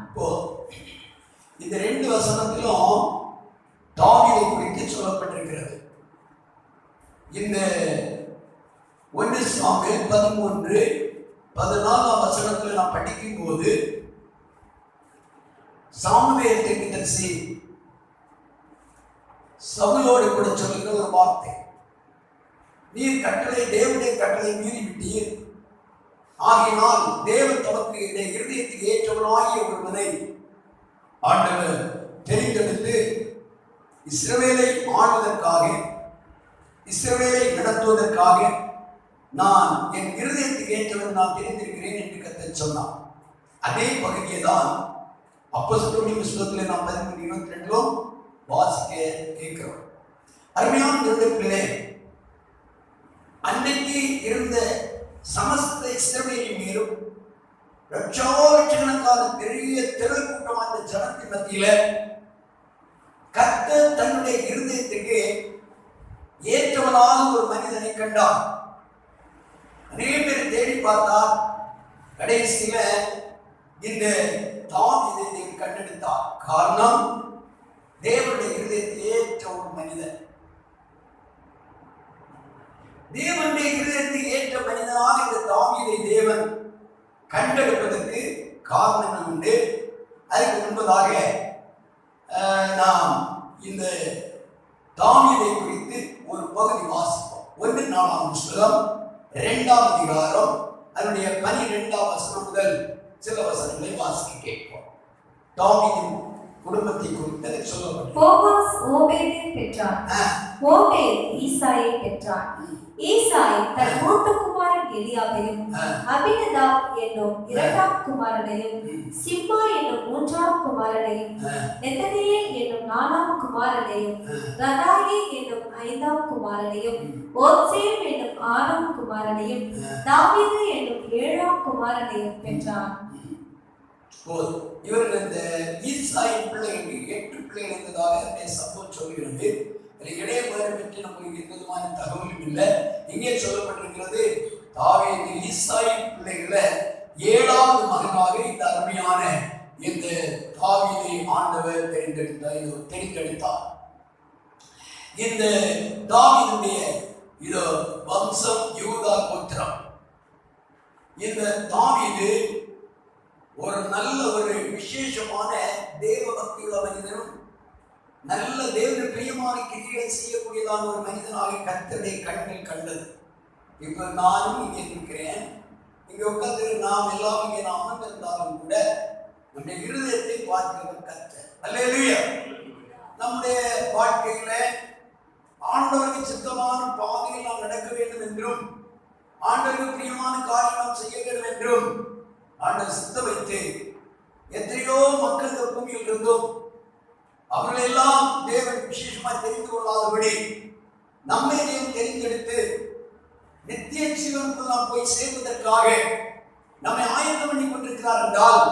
இந்த 2 வசனத்திலும் தாவீதை குறித்து சொல்லப்பட்டிருக்கிறது. இந்த 1 சாமுவேல் 13:14 வசனத்தில் நாம் படிக்கும் போது சாமுவேல் தீர்க்கதரிசி சவுலோடு கூட சொல்லுகிற ஒரு வார்த்தை, நீர் தேவனுடைய கட்டளை மீறி விட்டீர், ஆகினால் தேவன் தமக்கு இருதயத்துக்கு ஏற்றவனாகிய ஒருவனை ஆண்டவர் தெரிந்தெடுத்து இஸ்ரவேலை ஆளுவதற்காக, இஸ்ரவேலை நடத்துவதற்காக நான் என் இருதயத்துக்கு ஏற்றவன் நான் தெரிந்திருக்கிறேன் என்று கர்த்தர் சொன்னார். அதே பகுதியை தான் அப்போஸ்தலர்களுடைய புத்தகத்தில் நாம் 13:22 வாசிக்க கேட்கிறோம். அருமையான பிள்ளை, அன்னைக்கு இருந்த சமஸ்த இஸ்ரவேலின் மேலும் லட்சக்கணக்கான பெரிய திரள் கூட்டம் அந்த ஜனத்தின் மத்தியில கர்த்தர் தன்னுடைய இருதயத்துக்கு ஏற்றவனாக ஒரு மனிதனை கண்டார். அநேக பேர் தேடி பார்த்தார். கடைசியில இந்த தாவீதை கண்டெடுத்தார். காரணம், தேவனுடைய இருதயத்தை ஏற்ற ஒரு மனிதன், தேவனுடைய இருதயத்தை ஏற்ற மனிதனாக இந்த தாவீதை தேவன் கண்டெடுப்பதற்கு காரணங்கள் உண்டு. அதுக்கு முன்பதாக நாம் இந்த தாவீதை குறித்து ஒரு பகுதி வாசிப்போம். 1 நாளாகமம் புத்தகம் 2ஆம் அதிகாரம் அதனுடைய 12ஆம் வசனம் முதல் சில வசனங்களை வாசிக்க கேட்போம். தாவீதின் குடும்பத்தை குறித்து சொல்லப்பட்டது. போவாஸ் ஓபேதை பெற்றான், ஓபேத் ஈசாயை பெற்றான், ஈசாய் தன் மூத்த குமாரன் எலியாபையும், அபினதாப் என்னும் 2ஆம் குமாரனையும், சிம்மா என்னும் 3ஆம் குமாரனையும், நெதனேல் என்னும் 4ஆம் குமாரனையும், ரதாயி என்னும் 5ஆம் குமாரனையும், ஓத்சேம் என்னும் 6ஆம் குமாரனையும், தாவீது என்னும் 7ஆம் குமாரனையும் பெற்றான். இவர்கள் இந்த ஈசாயின் பிள்ளைகளுக்கு 8 பிள்ளைகள் இருந்ததாக சம்பவம் சொல்கிறது. இடையே பேர் பற்றி நமக்கு எந்த விதமான தகவலும் இல்லை. இங்கே சொல்லப்பட்டிருக்கிறது, தாவீது ஈசாயின் பிள்ளைகளை 7ஆவது மகனாக இந்த அருமையான இந்த தாவீதை ஆண்டவர் தெரிந்தெடுத்தார். இந்த தாவீதுடைய வம்சம் யூதா கோத்திரம். இந்த தாவீது ஒரு நல்ல ஒரு விசேஷமான தேவ பக்தியுள்ள மனிதனும், நல்ல தேவனுக்கு பிரியமான கிரியைகளை செய்யக்கூடியதான ஒரு மனிதனாக கர்த்தருடைய கண்கள் கண்டது. இப்ப நானும் இங்கே இருக்கிறேன், இங்க உட்கார்ந்து நாம் எல்லாம் இங்கே நாம் அமர்ந்திருந்தாலும் கூட நம்முடைய இருதயத்தை பார்க்கிறவர் கர்த்தர். அல்லேலூயா. நம்முடைய வாழ்க்கையில ஆண்டவருக்கு சித்தமான பாதையில் நாம் நடக்க வேண்டும் என்றும், ஆண்டவருக்கு பிரியமான காரியம் நாம் செய்ய வேண்டும் என்றும் ஆண்டவர் சித்தம் வைத்து எத்தனையோ மக்கள் இந்த பூமியில் இருந்தோம். அவர்களெல்லாம் தேவன் விசேஷமாக தெரிந்து கொள்ளாதபடி நம்மை தேவன் தெரிந்தெடுத்து நித்திய ஜீவனுக்குள் நாம் போய் சேர்வதற்காக நம்மை ஆயத்தம் பண்ணி கொண்டிருக்கிறார் என்றால்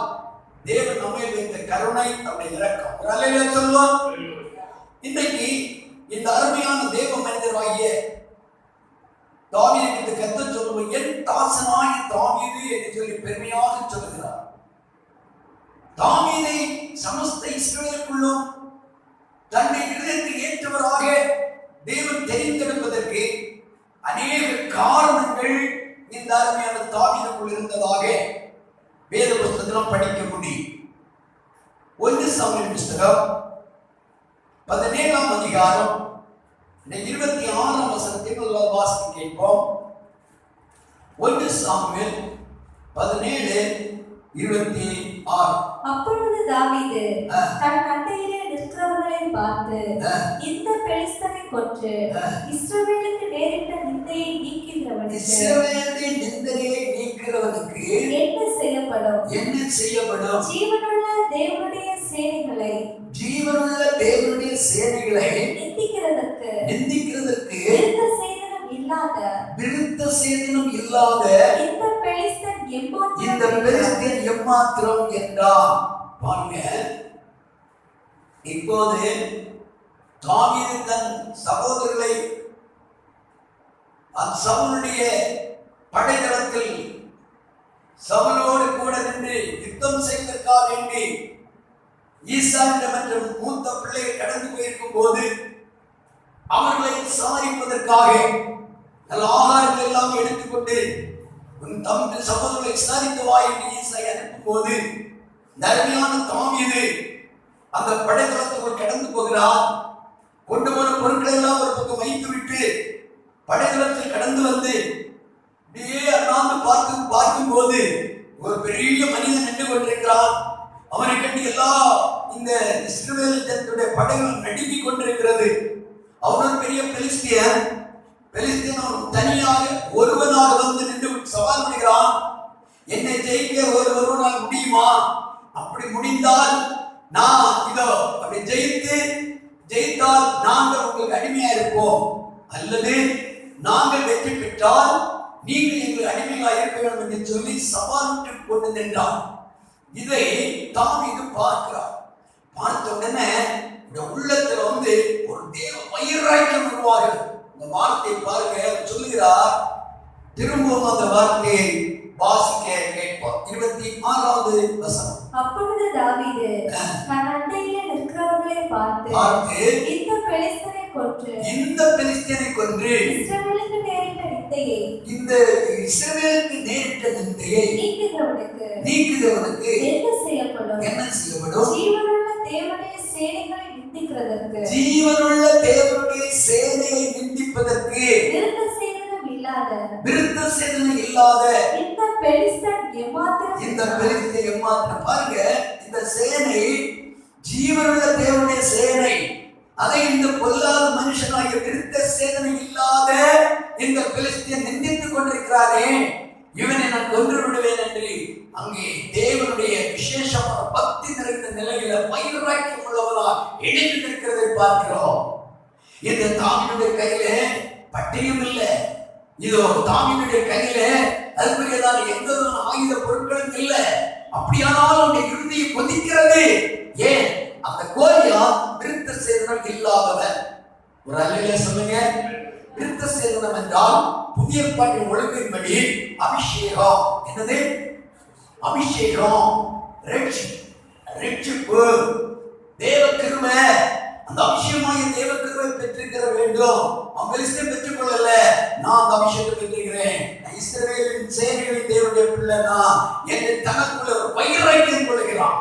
தேவன் நம்மை வைத்த கருணை அப்படி இறக்கம் சொல்லுவார். இன்றைக்கு இந்த அருமையான தேவ மனிதராகிய தாவீதை கர்த்தர் சொல்லுவார், என் தாசனாகிய தாவீது என்று சொல்லி பெருமையாக சொல்லுகிறார். தாவீதை சமஸ்த இஸ்ரவேலுக்குள்ளும் தன்னுடைய இருதயத்தை ஏற்றவராக தேவன் தெரிந்தெடுப்பதற்கு அநேக காரணங்கள் இந்த அருமையான தாவீதுக்குள் இருந்ததாக வேத புத்தகத்தில் படிக்க முடியும். 1 சாமுவேல் புத்தகம் 17ஆம் அதிகாரம் 26ஆம் வசனத்தை முதலாவது வாசிக்க கேட்போம். 1 சாமுவேல் 17:26. அப்பொழுது தாவீது தன் அண்டையிலே நிற்கிறவர்களை பார்த்து, இந்த பெலிஸ்தனை கொன்று இஸ்ரவேலுக்கு நேரிட்ட நிந்தையை நீக்கிறவனுக்கு என்ன செய்யப்படும்? ஜீவனுள்ள தேவனுடைய சேனைகளை நிந்திக்கிறதற்கு விருத்த சேதனம் இல்லாத இந்த பெலிஸ்தன் எம்மாத்திரம் என்றான். பாருங்க, இப்போது தாவீது தன் சகோதரர்களை சவுலுடைய படைத்தளத்தில் சவுலோடு கூட நின்று யுத்தம் செய்வதற்காக வேண்டி ஈசாவிடம் என்ற மூத்த பிள்ளைகள் கடந்து போயிருக்கும் போது அவர்களை விசாரிப்பதற்காக நல்ல ஆகாரங்கள் எல்லாம் எடுத்துக்கொண்டு உன் தம்பி சகோதரர்களை விசாரித்து வா என்று ஈசாயை அனுப்பும் போது நன்மையான தாவீது அந்த படைத்தளத்துக்குள் கடந்து போகிறார். கொண்டு போன பொருட்களை எல்லாம் ஒரு பக்கம் வைத்து விட்டு படைத்தளத்தில் கடந்து வந்து அப்படியே அண்ணாந்து பார்க்கும் போது ஒரு பெரிய மனிதன் நின்று கொண்டிருக்கிறான். அவனை கண்டு எல்லா இந்த இஸ்ரவேல் ஜனத்துடைய படைகள் நடுங்கிக் கொண்டிருக்கிறது. அவன் பெரிய பெலிஸ்தியன் அவன் தனியாக ஒருவனாக வந்து நின்று சவால் பண்ணுகிறான். என்னை ஜெயிக்க ஒருவனால் முடியுமா? அப்படி முடிந்தால் நான் இதோ அப்படி ஜெயித்தால் நாங்கள் உங்களுக்கு அடிமையா இருப்போம், அல்லது நாங்கள் வெற்றி பெற்றால் நீங்கள் எங்கள் அடிமையாக இருக்க வேண்டும் என்று சொல்லி சவாலுக்கு கொண்டு நின்றான். இதை தாவீது பார்க்கிறார். பார்த்த உடனே இந்த உள்ளத்துல வந்து ஒரு தேவ வைராக்கியம் உருவாகிறது. இந்த வார்த்தையை பாருங்க, சொல்லுகிறார். திரும்பவும் அந்த வார்த்தையை வாசிக்க கேட்போம். 26வது வசனம். அப்பொழுது தாவீது தன் அண்டையிலே நிற்கிறவர்களை பார்த்து இந்த பெலிஸ்தனை கொன்று இஸ்ரவேலுக்கு நேரிட்ட நிந்தையை நீக்குகிறவனுக்கு என்ன செய்யப்படும்? ஜீவனுள்ள தேவனுடைய சேனைகளை நிந்திப்பதற்கு விருத்த சேதனம் இல்லாத இந்த பெலிஸ்தன் எம்மாத்திரம். பாருங்க, இந்த சேனை ஜீவனுள்ள தேவனுடைய சேனை. அதை இந்த பொல்லாத மனுஷனாகிய விருத்த சேதனை இல்லாத இந்த பெலிஸ்தியன் நிந்தித்துக் கொண்டிருக்கிறாரே, இவனை நான் கொன்று விடுவேன் என்று அங்கே தேவனுடைய விசேஷமான பக்தி நிறைந்த நிலையில வைராக்கியம் உள்ளவனா இணைந்து நிற்கிறதை பார்க்கிறோம். இந்த தாவீதுடைய கையில பட்டயம் இல்லை, இதோ தாவீதுடைய கையில அதுக்குரியதான எந்த ஆயுத பொருட்களும் இல்லை. அப்படியானால் அவனுடைய இருதயம் கொதிக்கிறது. ஏன்? அந்த கோலியாத் விருத்த சேதனம் இல்லாதவன். ஒரு அல்லேலூயா சொல்லுங்க. விருத்த சேதனம் என்றால் புதிய ஏற்பாட்டின் ஒழுங்கின்படி அபிஷேகம். என்னது? அபிஷேகம், ரட்சிப்பு, தேவ கிருபை. அந்த அபிஷேகமாகிய தேவ கிருபை பெற்றிருக்கிற வேண்டும். பெலிஸ்தன் பெற்றுக் கொள்ளல, நான் அந்த அபிஷேகத்தை பெற்றிருக்கிறேன். இஸ்ரவேலின் சேனைகளின் தேவனுடைய பிள்ளை நான் என்று தனக்குள்ள ஒரு வைராக்கியம் கொள்கிறான்.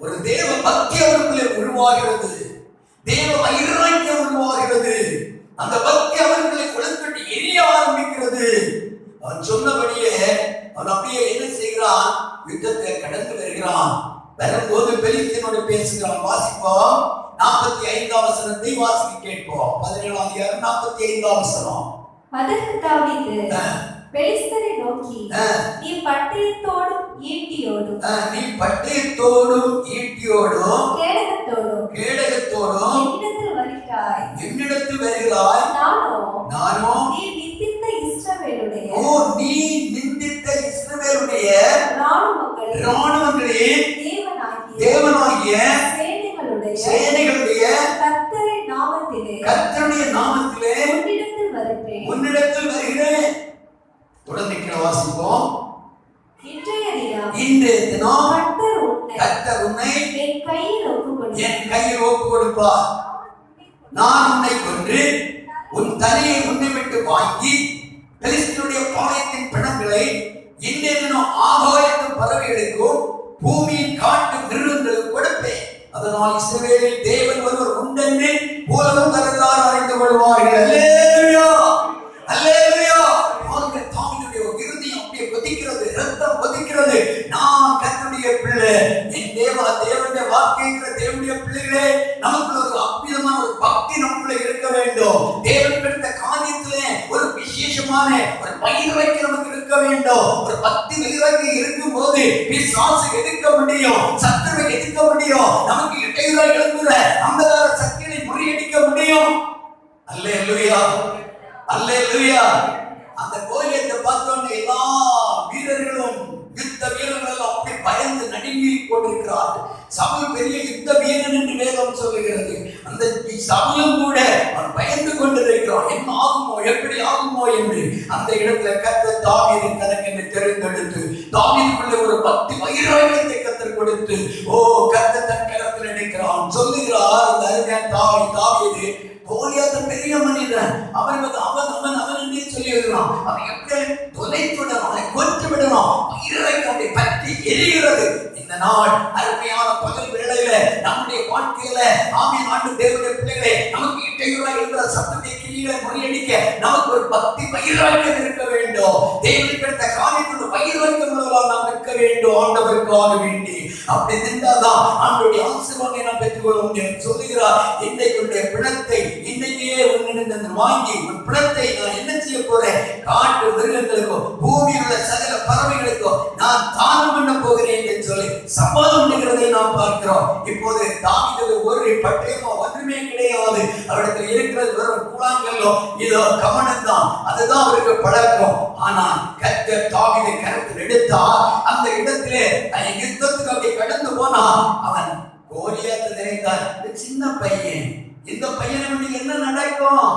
ஒரு தேவ பக்தி அவருக்குள்ளே உருவாகிறது, தேவ வைராக்கியம் உருவாகிறது. அந்த பக்தி அவர்களை குளத்தொட்டி எரிய ஆரம்பிக்கிறது. அவன் சொன்னபடியே அவன் அப்படியே என்ன செய்கிறான்? யுத்தத்தை கடந்து வருகிறான். வரும்போது பெலிஸ்தீனோடு பேசுகிறான். வாசிப்போம். 45ஆம் வசனத்தை வாசிக்க கேட்போம். 17ஆம் அதிகாரம் 45ஆம் வசனம். அதற்கு தாவீது பெலிஸ்தரை நோக்கி, நீ பட்டயத்தோடும் ஈட்டியோடும் கேடகத்தோடும் என்னிடத்தில் வருகிறாய். நானோ நீ நிந்தித்த இஸ்ரவேலுடைய இராணுவங்களே தேவனாகிய சேனைகளுடைய கர்த்தருடைய நாமத்திலே உன்னிடத்தில் வருகிறேன். தொடர்ந்து வாசிப்போம். இன்றைய தினம் கர்த்தர் உன்னை என் கையில் ஒப்புக் கொடுப்பார். நான் உன்னை கொன்று உன் தலையை உன்னை விட்டு வாங்கி பெலிஸ்தருடைய பாளையத்தின் பிணங்களை இன்றைய தினம் ஆகாயத்து பறவைகளுக்கும் பூமியின் காட்டு மிருகங்களுக்கு கொடுப்பேன். அதனால் இஸ்ரவேலில் தேவன் ஒருவர் உண்டென்று உலகம் தரத்தார் அறிந்து கொள்வார்கள். அல்லேலூயா, அல்லேலூயா. தாவீதுடைய இருதயம் அப்படியே கொதிக்கிறது, ரத்தம் கொதிக்கிறது. நான் கர்த்தருடைய பிள்ளை, என் தேவனுடைய வார்த்தைங்கிற தேவனுடைய பிள்ளைகளே, நமக்குள்ள ஒரு அற்புதமான ஒரு பக்தி நமக்குள்ள இருக்க வேண்டும். தேவன் பெற்ற காரியத்திலே ஒரு விசேஷமான ஒரு வைராக்கியம் நமக்கு இருக்க வேண்டும். ஒரு பக்தி வைராக்கியம் இருக்கும் போது பிசாசை எதிர்க்க முடியும், சத்துருவை எதிர்க்க முடியும். நமக்கு இடையூறாக எழுந்துள்ள அந்தகார சக்தியை முறியடிக்க முடியும். அல்லேலூயா, அல்லேலூயா. அந்த கோலியத்தை பார்த்தோன்னே எல்லா வீரர்களும், யுத்த வீரர்கள் அப்படி பயந்து நடுங்கி கொண்டிருக்கிறார்கள். சவுல் பெரிய யுத்த வீரன் என்று வேதம் சொல்லுகிறது. அந்த சவுலும் கூட அவன் பயந்து கொண்டிருக்கிறான். என்ன ஆகுமோ, எப்படி ஆகுமோ என்று. அந்த இடத்துல கர்த்தர் தாவீதின் தனக்கென்று தெரிந்தெடுத்து தாவீதுக்குள்ளே ஒரு பக்தி வைராக்கியத்தை கர்த்தர் கொடுத்து, ஓ கர்த்தர் தன் கரத்தில் தாவீது கோலியாத் பெரிய மனிதன். அவன் என்று சொல்லி இருக்கிறான். அவன் எப்படி தொலைத்துடணும், அவனை கொன்று விடணும், இறைவனை பற்றி எரிகிறது. இந்த நாள் அருமையான பகல் வேளையில நம்முடைய வாழ்க்கையில ஆமென் ஆண்டு தேவனுடைய பிள்ளைகளே, நமக்கு இடையூறா இருக்கிற சத்தத்தை கிரியை முறியடிக்க நமக்கு ஒரு பக்தி வைராக்கியம் இருக்க வேண்டும். தேவனுக்கு அடுத்த காரியத்தில் வைராக்கியம் உள்ளவர்களாக நாம் இருக்க வேண்டும். ஆண்டவருக்காக வேண்டி அப்படி நின்றாதான் ஆண்டவருடைய ஆசீர்வாதத்தை நாம் பெற்றுக்கொள்ள முடியும். சொல்லுகிறார், இன்றைக்குடைய பிணத்தை இன்றைக்கே உன்னிடம் வாங்கி உன் பிணத்தை நான் என்ன செய்ய போறேன், காட்டு மிருகங்களுக்கோ பூமியில் உள்ள சகல பறவைகளுக்கோ நான் தானம் பண்ண போகிறேன் என்று சொல்லி சம்பாதம் பண்ணுகிறதை நாம் பார்க்கிறோம். இப்போது தாவீதுக்கு ஒரு பட்டயமோ ஒன்றுமே கிடையாது. அவரிடத்தில் இருக்கிறது வெறும் கூழாங்கல்லோ இதோ கவனம் தான், அதுதான் அவருக்கு பழக்கம். ஆனால் கர்த்தர் தாவீதை கருத்தில் எடுத்தார். அந்த இடத்திலே யுத்தத்துக்கு அப்படி கடந்து போனா அவன் கோலியாத் நினைத்தார், சின்ன பையன், இந்த பையனை என்ன நடக்கும்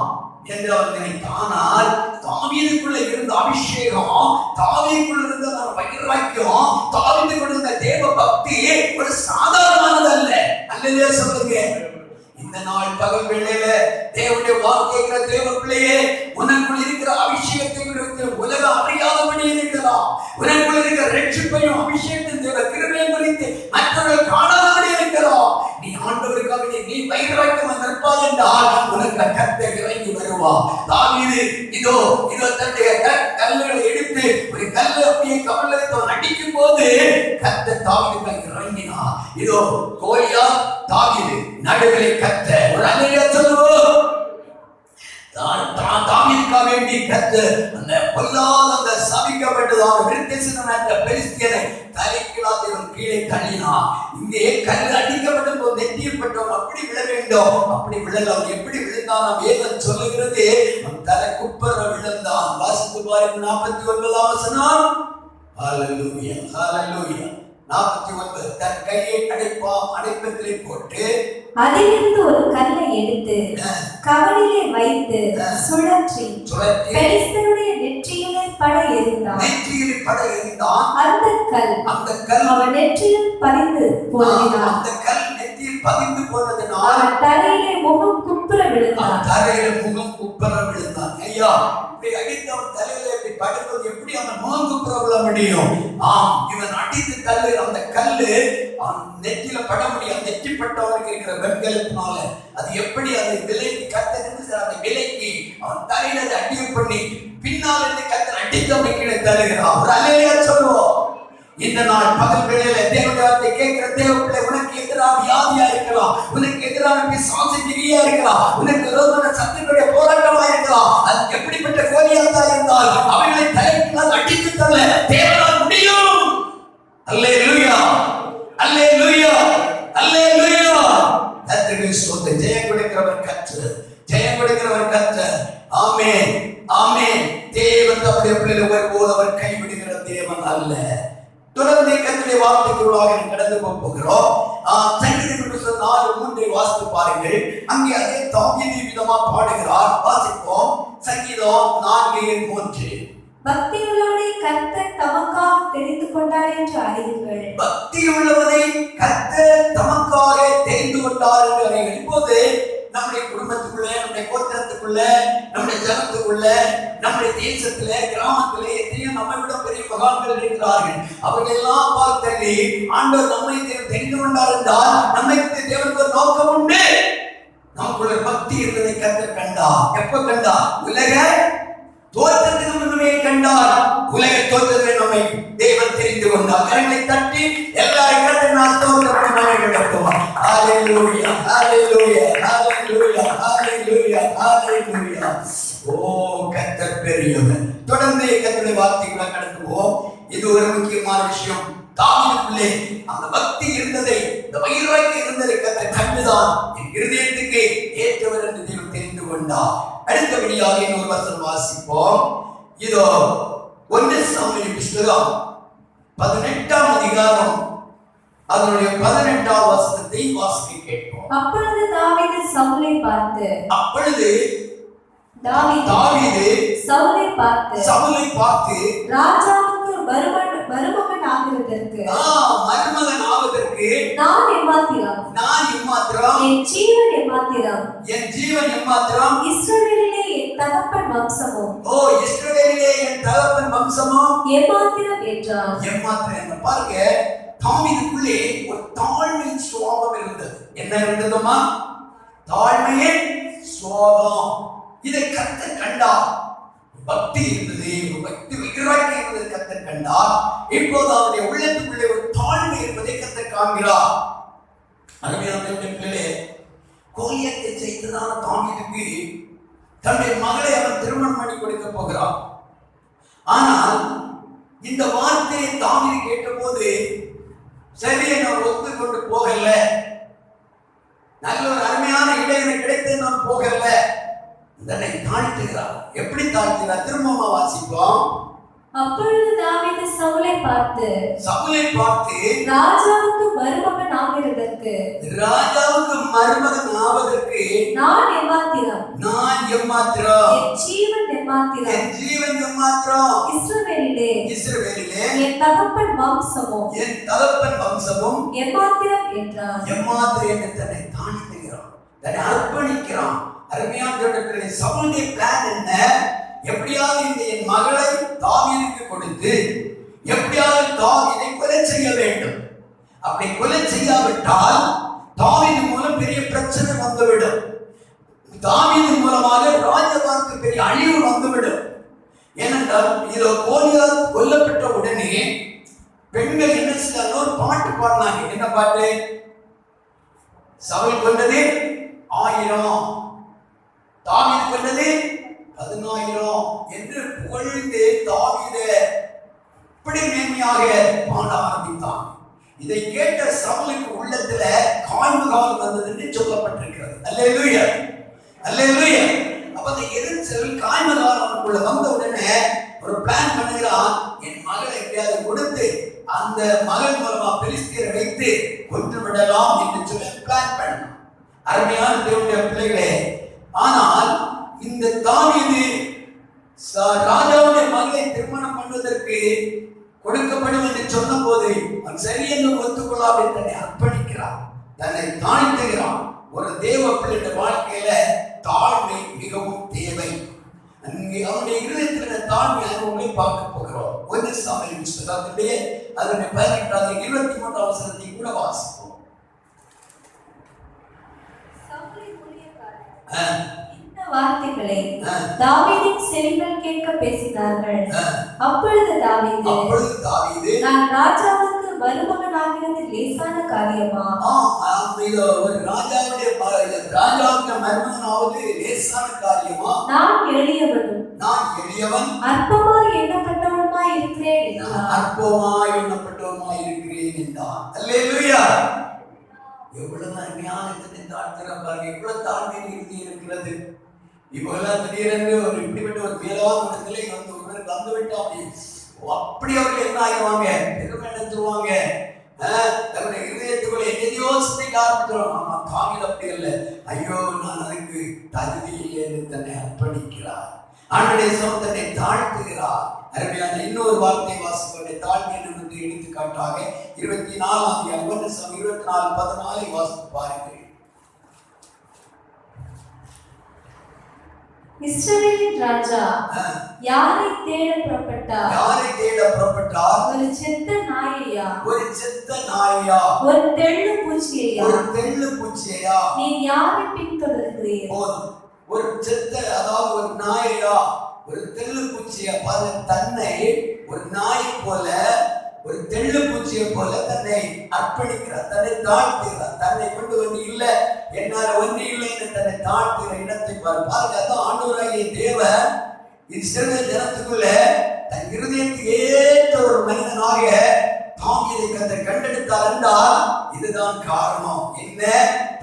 என்று அவன் நினைத்தானால் தாவீதுக்குள்ள இருந்த அபிஷேகம், தாவீதுக்குள்ள இருந்த வைராக்கியம், தாவீதுக்குள்ள இருந்த தேவ பக்தி ஒரு சாதாரணமானது அல்ல. அல்லேலூயா சொல்லுங்க. இந்த நாள் பகல் வேளையில தேவனுடைய வார்த்தைக்கிற தேவ பிள்ளையே, உனக்குள் இருக்கிற அபிஷேகத்தை குறித்து உலகம் அறியாதபடி இருக்கலாம். உனக்குள் இருக்கிற ரட்சிப்பையும் அபிஷேகத்தின் தேவ கிருபையும் குறித்து மற்றவர்கள் காணாதபடி இருக்கலாம். நீ ஆண்டவருக்காக நீ வைராக்கியம் நிற்பாய் என்றால் உனக்கு கர்த்தர் இறங்கி வருவார். தாவீது இதோ தன்னுடைய கல்லுகளை எடுத்து ஒரு கல்லை அப்படியே கவலை அடிக்கும் போது கர்த்தர் தாவீதுக்கு இறங்கினார். இதோ கோலியாத் தாவீது நடுவிலே கர்த்தர் ஒரு அல்லேலூயா சொல்லுவோம். தாவீதுக்காக வேண்டி கர்த்தர் அந்த பொல்லாத அந்த சபிக்கப்பட்டதான விருத்தசேதனற்ற பெலிஸ்தியனை தலைக்கீழாக கீழே தள்ளினார். இங்கே கல் அடிக்கப்பட்ட போது நெற்றியில் பட்டவன் அப்படி விழ வேண்டும், அப்படி விழலாம். எப்படி விழுந்தான் வேதம் சொல்லுகிறது, தலை குப்பர விழுந்தான். வாசித்து பாருங்க 49ஆம் வசனம். ஹல்லேலூயா ஹல்லேலூயா. 49 தன் கையை அடைப்பத்திலே போட்டு அதிலிருந்து ஒரு கல்லை எடுத்து கவலிலே வைத்து சுழற்றி பெலிஸ்தருடைய நெற்றியிலே பட எறிந்தான். அந்த கல் அவன் நெற்றியில் பதிந்து போனதினால் அந்த கல் நெற்றியில் பதிந்து போனதினால் அவன் தலையிலே முகம் குப்புற விழுந்தான். ஐயா, இப்படி அடித்து அவன் தலையில இப்படி படுப்பது எப்படி அவன் முகம் குப்புற விழ முடியும்? இவன் அடித்து கல்லு, அந்த கல்லு அவன் நெற்றியில பட முடியும். நெற்றி பட்டவனுக்கு இருக்கிற வெண்கலத்தினால அது எப்படி அதை விலைக்கு கத்தறிந்து அந்த விலைக்கு அவன் தலையில அதை அடிய பண்ணி பின்னால் இருந்து கத்தர் அடித்தவனை கீழே தருகிறான். ஒரு அல்லேலூயா சொல்லுவோம். இந்த நாள் பகல் வேளையில தேவனுடைய வார்த்தை கேட்கிற தேவ பிள்ளை, உனக்கு எதிராக வியாதியா இருக்கலாம், உனக்கு எதிரான பிசாசு கிரியா இருக்கலாம், உனக்கு விரோதமான சத்துருடைய போராட்டமா இருக்கலாம். அது எப்படிப்பட்ட கோலியாத்தா இருந்தால் அவர்களை தலையினால் அடித்து தள்ள தேவனால் முடியும். அல்லேலூயா அல்லேலூயா அல்லேலூயா. கர்த்தருக்கு ஸ்தோத்திரம். ஜெயம் கொடுக்கிறவர் கர்த்தர், ஜெயம் கொடுக்கிறவர் கர்த்தர். ஆமென் ஆமென். தேவன் தம்முடைய பிள்ளைகளை ஒருபோதும் அவர் கைவிடுகிற தேவன் அல்ல. தொடர்ந்து கர்த்தருடைய வார்த்தைக்குள்ளாக கடந்து போகிறோம். சங்கீதம் 4:3 வாசித்து பாருங்கள். அங்கே அதே தாவீது விதமா பாடுகிறார். வாசிப்போம். சங்கீதம் 4:3. பக்தி உள்ளவனை கர்த்தர் தமக்காக தெரிந்து கொண்டார் என்று அறியுங்கள். பக்தி உள்ளவனை கர்த்தர் தமக்காக தெரிந்து கொண்டார் என்று அறியுங்கள். இப்போது நம்முடைய குடும்பத்துக்குள்ள, நம்முடைய கோத்திரத்துக்குள்ள, நம்முடைய ஜனத்துக்குள்ள, நம்முடைய தேசத்துல, கிராமத்துல எத்தனையோ நம்மை விட பெரிய மகான்கள் இருக்கிறார்கள். அவர்கள் எல்லாம் பார்த்து ஆண்டவர் நம்மை தெரிந்து கொண்டார் என்றால் நம்மை தேவனுக்கு நோக்கம் உண்டு. நமக்குள்ள பக்தி இருந்ததை கர்த்தர் கண்டார். எப்ப கண்டார்? உலக தோற்றத்துக்கு முன்னமே கண்டார். உலக தோற்றத்தை நம்மை தேவன் தெரிந்து கொண்டார். கரங்களை தட்டி எல்லாரும் கர்த்தரை நான் தோற்றப்படுவார். ஹல்லேலூயா ஹல்லேலூயா ஹல்லேலூயா ஹல்லேலூயா ஹல்லேலூயா. ஓ கர்த்தர் பெரியவர். தொடர்ந்து கர்த்தருடைய வார்த்தைகளை கடந்துவோம். இது ஒரு முக்கியமான விஷயம். தாவீதுக்குள்ளே அந்த பக்தி இருந்ததை, இந்த வைராக்கியம் இருந்ததை கர்த்தர் கண்டுதான் என் இருதயத்துக்கு ஏற்றவர் என்று தேவன் தெரிந்து கொண்டார். அடுத்தபடியாக இன்னொரு வசனம் வாசிப்போம். இதோ 1 சாமுவேல் புத்தகம் 18ஆம் அதிகாரம் அதனுடைய 18ஆம் வசனத்தை வாசிக்க கேட்போம். அப்பொழுது தாவீது சவுலை பார்த்து சவுலை பார்த்து ராஜாவுக்கு மருமகன் ஆகுவதற்கு நான் எம்மாத்திரம் என் ஜீவன் எம்மாத்திரம், என் ஜீவன் எம்மாத்திரம், இஸ்ரவேலிலே என் தகப்பன் வம்சமும், ஓ இஸ்ரவேலிலே என் தகப்பன் வம்சமும் எம்மாத்திரம் என்றான். எம்மாத்திரம் என்ன பாருங்க, தாவீதுக்குள்ளே ஒரு தாழ்மையின் சுபாவம் இருந்தது. என்ன இருந்ததுமா? தாழ்மையின் சுபாவம். இதை கர்த்தர் கண்டார். பக்தி இருந்தது, பக்தி வைராக்கியம் இருந்தது கர்த்தர் கண்டார். இப்போது அவருடைய உள்ளத்துக்குள்ளே ஒரு தாழ்மை இருப்பதை கர்த்தர் காண்கிறார். அருமையான பிள்ளைகளே, கோலியாத்தை ஜெயித்ததான தாவீதுக்கு தன்னுடைய மகளை அவன் திருமணம் பண்ணி கொடுக்க போகிறான். ஆனால் இந்த வார்த்தையை தாவீது கேட்டபோது சரி நான் ஒத்துக்கொண்டு போகல, நல்ல ஒரு அருமையான இடைவெளி கிடைத்து நான் போகல, தன்னை தாழ்த்துகிறார். எப்படி தாழ்த்துகிறார்? திரும்பமா வாசிப்போம். அப்பொழுது தாவீது சவுலை பார்த்து ராஜாவுக்கு மருமகன் ஆகிறதற்கு நான் எம்மாத்திரம், என் ஜீவன் எம்மாத்திரம், இஸ்ரவேலிலே என் தகப்பன் வம்சமும் எம்மாத்திரம் என்றான். எம்மாத்திரம் என்று தன்னை தாழ்த்துகிறான், தன்னை அர்ப்பணிக்கிறான். அருமையான பிள்ளை, சவுலுடைய பிளான் என்ன? எப்படியாவது இந்த என் மகளை தாவீதுக்கு கொடுத்து எப்படியாவது தாவீதை கொலை செய்ய வேண்டும். அப்படி கொலை செய்யாவிட்டால் தாவீது மூலம் பெரிய பிரச்சனை வந்துவிடும். தாவீது மூலமாக ராஜ்யபாரத்துக்கு பெரிய அழிவு வந்துவிடும். ஏனென்றால் இதோ கோலியாத் கொல்லப்பட்ட உடனே பெண்கள் என்ன செய்தாங்க? ஒரு பாட்டு பாடினாங்க. என்ன பாட்டு? சவுல் கொண்டது 1000, தாவீது கொண்டது 10,000 என்று புகழ்ந்து தாவீதை இப்படி மேன்மையாக பாட ஆரம்பித்தான். இதை கேட்ட சவுலுக்கு உள்ளத்துல காய்முகால் வந்தது என்று சொல்லப்பட்டிருக்கிறது. அல்லேலூயா, அல்லேலூயா. அப்ப அந்த எரிச்சல் காய்முகால் அவனுக்குள்ள வந்த உடனே ஒரு பிளான் பண்ணுகிறான். என் மகளை எப்படியாவது கொடுத்து அந்த மகள் மூலமா பெலிஸ்தியரை வைத்து கொன்று விடலாம் என்று சொல்லி பிளான் பண்ணான். அருமையான தேவனுடைய பிள்ளைகளே, ஆனால் இந்த தாவீது ராஜாவுடைய மகளை திருமணம் பண்ணுவதற்கு கொடுக்கப்படும் என்று சொன்ன போது அவன் சரி என்று ஒத்துக்கொள்ளாமல் தன்னை அர்ப்பணிக்கிறான், தன்னை தாழ்த்துகிறான். ஒரு தேவ பிள்ளைய வாழ்க்கையில தாழ்மை மிகவும் தேவை. அங்கே அவனுடைய இருதயத்தில் தாழ்மை அனுபவங்களை பார்க்க போகிறோம். 1 சாமுவேல் புத்தகத்திலே அதனுடைய 18 23 வசனத்தை கூட வாசிப்போம். வார்த்தைகளை தாவீதின் செவிகள் கேட்க பேசினார்கள். அப்பொழுது தாவீது நான் ராஜாவுக்கு மருமகன் ஆகிறது லேசான காரியமா? ஒரு ராஜாவுக்கு மருமகன் ஆவது லேசான காரியமா? நான் எளியவன் அற்பமாய் எண்ணப்பட்டவனுமாய் இருக்கிறேன் என்றான். அல்லேலூயா. எவ்வளவு அருமையான தாழ்த்திறப்பாங்க, எவ்வளவு தாழ்மை இறுதி இருக்கிறது. இவெல்லாம் திடீரென்று ஒரு இப்படிப்பட்ட ஒரு மேலான இடத்துல வந்து ஒருவர் வந்து விட்டா அப்படி அவர்கள் என்ன ஆகிடுவாங்க? பெருமை நினைச்சிருவாங்க. தன்னுடைய இதயத்துக்குள்ள எதையோ சிந்திக்க ஆரம்பிச்சிருவாங்க. ஆமா, தாவீது அப்படி இல்லை. ஐயோ, நான் அதுக்கு தகுதி இல்லை என்று தன்னை அர்ப்பணிக்கிறார். ஆண்டவருடைய தன்னை தாழ்த்துகிறார். அருமையான இன்னொரு வார்த்தை வாசிப்பவருடைய தாழ்மை என்று எடுத்துக்காட்டாக 24:14 வாசித்து பாருங்கள். இஸ்ரவேலின் ராஜா யாரை தேட புறப்பட்டார்? ஒரு செத்த நாயையா? ஒரு தெள்ளு பூச்சியையா? நீ யாரை பின்தொடர்கிறீர்? ஒரு செத்த, அதாவது ஒரு நாயையா, ஒரு தெள்ளு பூச்சியை தன்னை ஒரு நாய் போல, ஒரு தெள்ளு பூச்சியை போல தன்னை அர்ப்பணிக்கிறார், தன்னை தாழ்த்துகிறார். தன்னை கொண்டு ஒன்று இல்லை, என்னால ஒன்று இல்லை என்று தன்னை தாழ்த்துகிற இடத்தை பாருங்க. அதான் ஆண்டவராகிய தேவன் இஸ்ரவேல் ஜனத்துக்குள்ள தன் இருதயத்துக்கு ஏற்ற ஒரு மனிதனாக தாவீதை கர்த்தர் கண்டெடுத்தார் என்றால் இதுதான் காரணம். என்ன?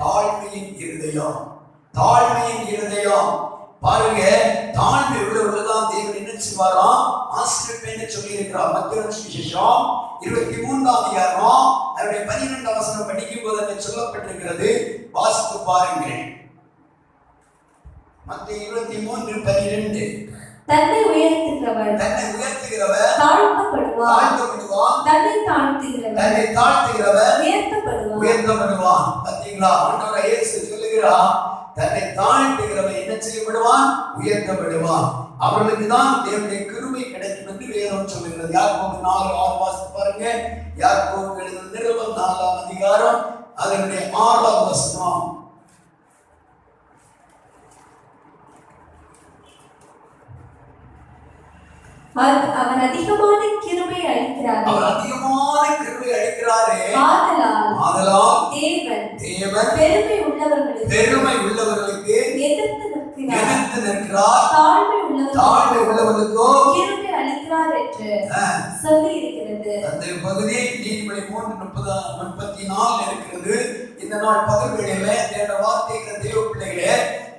தாழ்மையின் இருதயம். தாழ்மையின் இருதயம் பாருங்க. தாழ்மை உள்ளவர்கள்தான் தேவன் என்ன செய்வாராம்? ஆசீர்வதிப்பேன்னு சொல்லி இருக்கிறார். மத்தேயு சுவிசேஷம் 23 அதனுடைய 12 வசனம் படிக்கும் போது அங்கே சொல்லப்பட்டிருக்கிறது. வாசித்து பாருங்கள். மத்தேயு 23:12. தன்னை உயர்த்துகிறவன் தாழ்த்தப்படுவான், தன்னை தாழ்த்துகிறவன் உயர்த்தப்படுவான். பாத்தீங்களா? ஆண்டவர் இயேசு சொல்லுகிறார், தன்னை தாழ்த்துகிறவன் என்ன செய்யப்படுவான்? உயர்த்தப்படுவான். அவர்களுக்கு தான் தேவனுடைய கிருபை கிடைக்கும் என்று வேதம் சொல்லுகிறது. யாக்கோபு 4:6 வாசித்து பாருங்க. யாக்கோபு எழுதின நிருபம் 4ஆம் அதிகாரம் அதனுடைய 6ஆம் வசனம். அவர் அதிகமான கிருபை அளிக்கிறார். அவர் அதிகமான கிருபை அளிக்கிறாரே. ஆதலால் தேவன் பெருமை உள்ளவர்களுக்கு எதிர்த்து நிற்கிறார். தாழ்மை உள்ளவர்களுக்கோ கிருபை அளிக்கிறார் என்று சொல்லி இருக்கிறது. அந்த பகுதி நீதிமொழி 3:34 இருக்கிறது. இந்த நாள் பகல் வேளையில தேவ வார்த்தைகிற தேவ பிள்ளைகளே,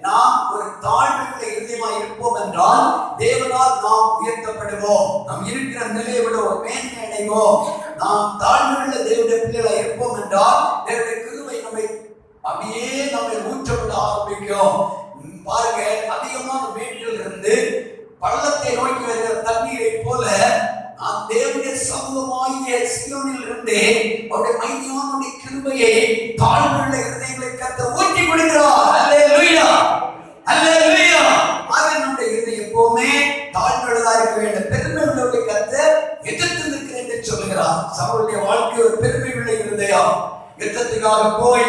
நாம் ஒரு தாழ்மையுள்ள இருதயமாய் இருப்போம் என்றால் தேவனால் நாம் உயர்த்தப்படுவோம். நாம் இருக்கிற நிலையை விட ஒரு மேன்மை அடைவோம். நாம் தாழ்மையுள்ள தேவனுடைய பிள்ளைகளாய் இருப்போம் என்றால் தேவனுடைய கிருபை நம்மை ஊற்றப்பட ஆரம்பிக்கும். பாருங்க, அதிகமான மேட்டில் இருந்து பள்ளத்தை நோக்கி வருகிற தண்ணீரை போல நாம் தேவனுடைய சமூகமாகிய சீயோனில் இருந்து அவருடைய மைமையான கிருபையை தாழ்மையுள்ள இருதயங்களை கர்த்தர் ஊற்றி கொடுக்கிறார். அல்லேலூயா, அல்லேலூயா. ஆக நம்முடைய இருதயம் எப்பவுமே தாழ்மையுள்ளதா இருக்க வேண்டும். பெருமை உள்ளவர்களை கர்த்தர் எதிர்த்து நிற்கிறேன் என்று சொல்லுகிறார். சவுளுடைய வாழ்க்கை ஒரு பெருமை உள்ள இருதயம். யுத்தத்துக்காக போய்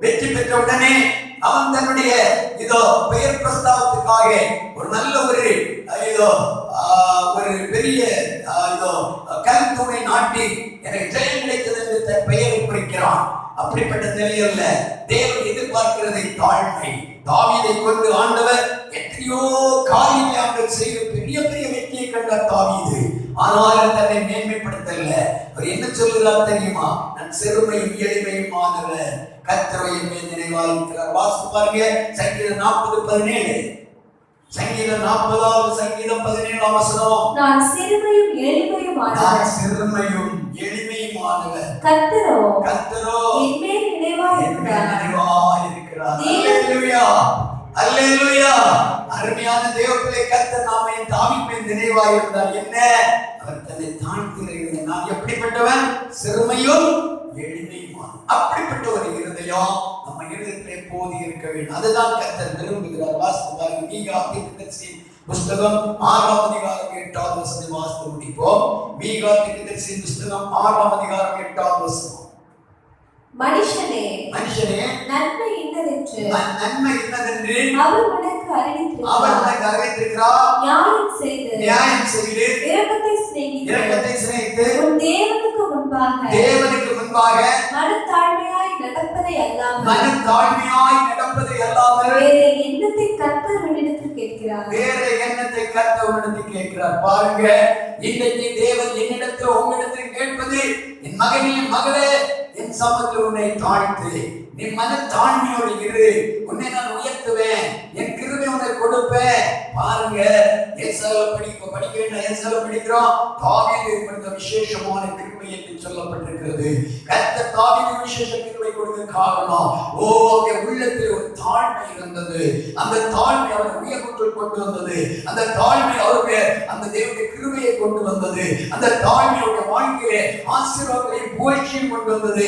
வெற்றி பெற்ற உடனே அவன் தன்னுடைய பெயர் பிரஸ்தாபத்துக்காக ஒரு நல்ல ஒரு பெரிய கல் தூணை நாட்டி எனக்கு ஜெயம் கிடைத்தது என்று தன் பெயரை குறிக்கிறான். அப்படிப்பட்ட நிலையல்ல தேவன் எதிர்பார்க்கிறதை தாழ்மை. தாவீதை கொண்டு ஆண்டவர் எத்தனையோ காரியங்களை அவர்கள் செய்த பெரிய பெரிய வெற்றியை கண்டார் தாவீது. ஆனாலும் தன்னை மேன்மைப்படுத்தல. அவர் என்ன சொல்லுகிறார் தெரியுமா? நான் சிறுமையும் எளிமையும் ஆனவர், கர்த்தர் என் மேல் நினைவாய் இருக்கிறார். வாசித்து பாருங்க, சங்கீதம் 40:17. சங்கீதம் 40வது சங்கீதம் 17ஆம் வசனம். நான் சிறுமையும் எளிமையுமானவர், கர்த்தரோ என் மேல் நினைவாய் இருக்கிறார். அல்லேலூயா, அல்லேலூயா. அருமையான தேவப்பிள்ளை, கர்த்தர் நாமே தாவீது நினைவாய் இருந்தார். என்ன? அவர் தன்னை தாழ்த்துகிறார். நான் எப்படிப்பட்டவன்? சிறுமையும் எளிமையுமான். அப்படிப்பட்ட ஒரு இருதயம் நம்ம இருதயத்திலே போதி இருக்க வேண்டும். அதுதான் கர்த்தர் விரும்புகிறார். வாசித்து பாருங்க, மீகா தீர்க்கதரிசி புஸ்தகம் 6ஆம் அதிகாரம் 8வது வசனம் வாசித்து முடிப்போம். மீகா தீர்க்கதரிசி புஸ்தகம் 6ஆம் அதிகாரம் 8வது வசனம். மனுஷனே நன்மை இன்னதென்று அவர் உனக்கு அறிவித்திருக்கிறார். நியாயம் செய்து இரக்கத்தை சிநேகித்து உன் தேவனுக்கு முன்பாக மனத்தாழ்மையாய் நடப்பதை அல்லாமல் வேற எண்ணத்தை கர்த்தர் உன்னிடத்தில் கேட்கிறார். பாருங்க, இன்றைக்கு தேவன் என்னிடத்தில் உங்களிடத்தில் கேட்பது, என் மகனே மகளே, என் சமூகத்தில் உன்னை தாழ்த்து, நீ மனத்தாழ்மையோடு இரு, உன்னை நான் உயர்த்துவேன், என் கிருபை உன்னை கொடுப்பேன். பாருங்க, ஏசாயால படிக்க வேண்டாம், ஏசாயால படிக்கிறோம். தாவீது கொடுத்த விசேஷமான கிருபை என்று சொல்லப்பட்டிருக்கிறது. கர்த்தர் தாவீதுக்கு விசேஷ கிருபை கொடுக்க காரணம், அவருடைய உள்ளத்தில் ஒரு தாழ்மை இருந்தது. அந்த தாழ்மை அவரை உயர்வுக்குள் கொண்டு வந்தது. அந்த தாழ்மை அவருக்கு அந்த தேவனுடைய கிருபையை கொண்டு வந்தது. அந்த தாழ்மையுடைய வாழ்க்கையிலே ஆசீர்வாதங்களையும் புகழ்ச்சியும் கொண்டு வந்தது.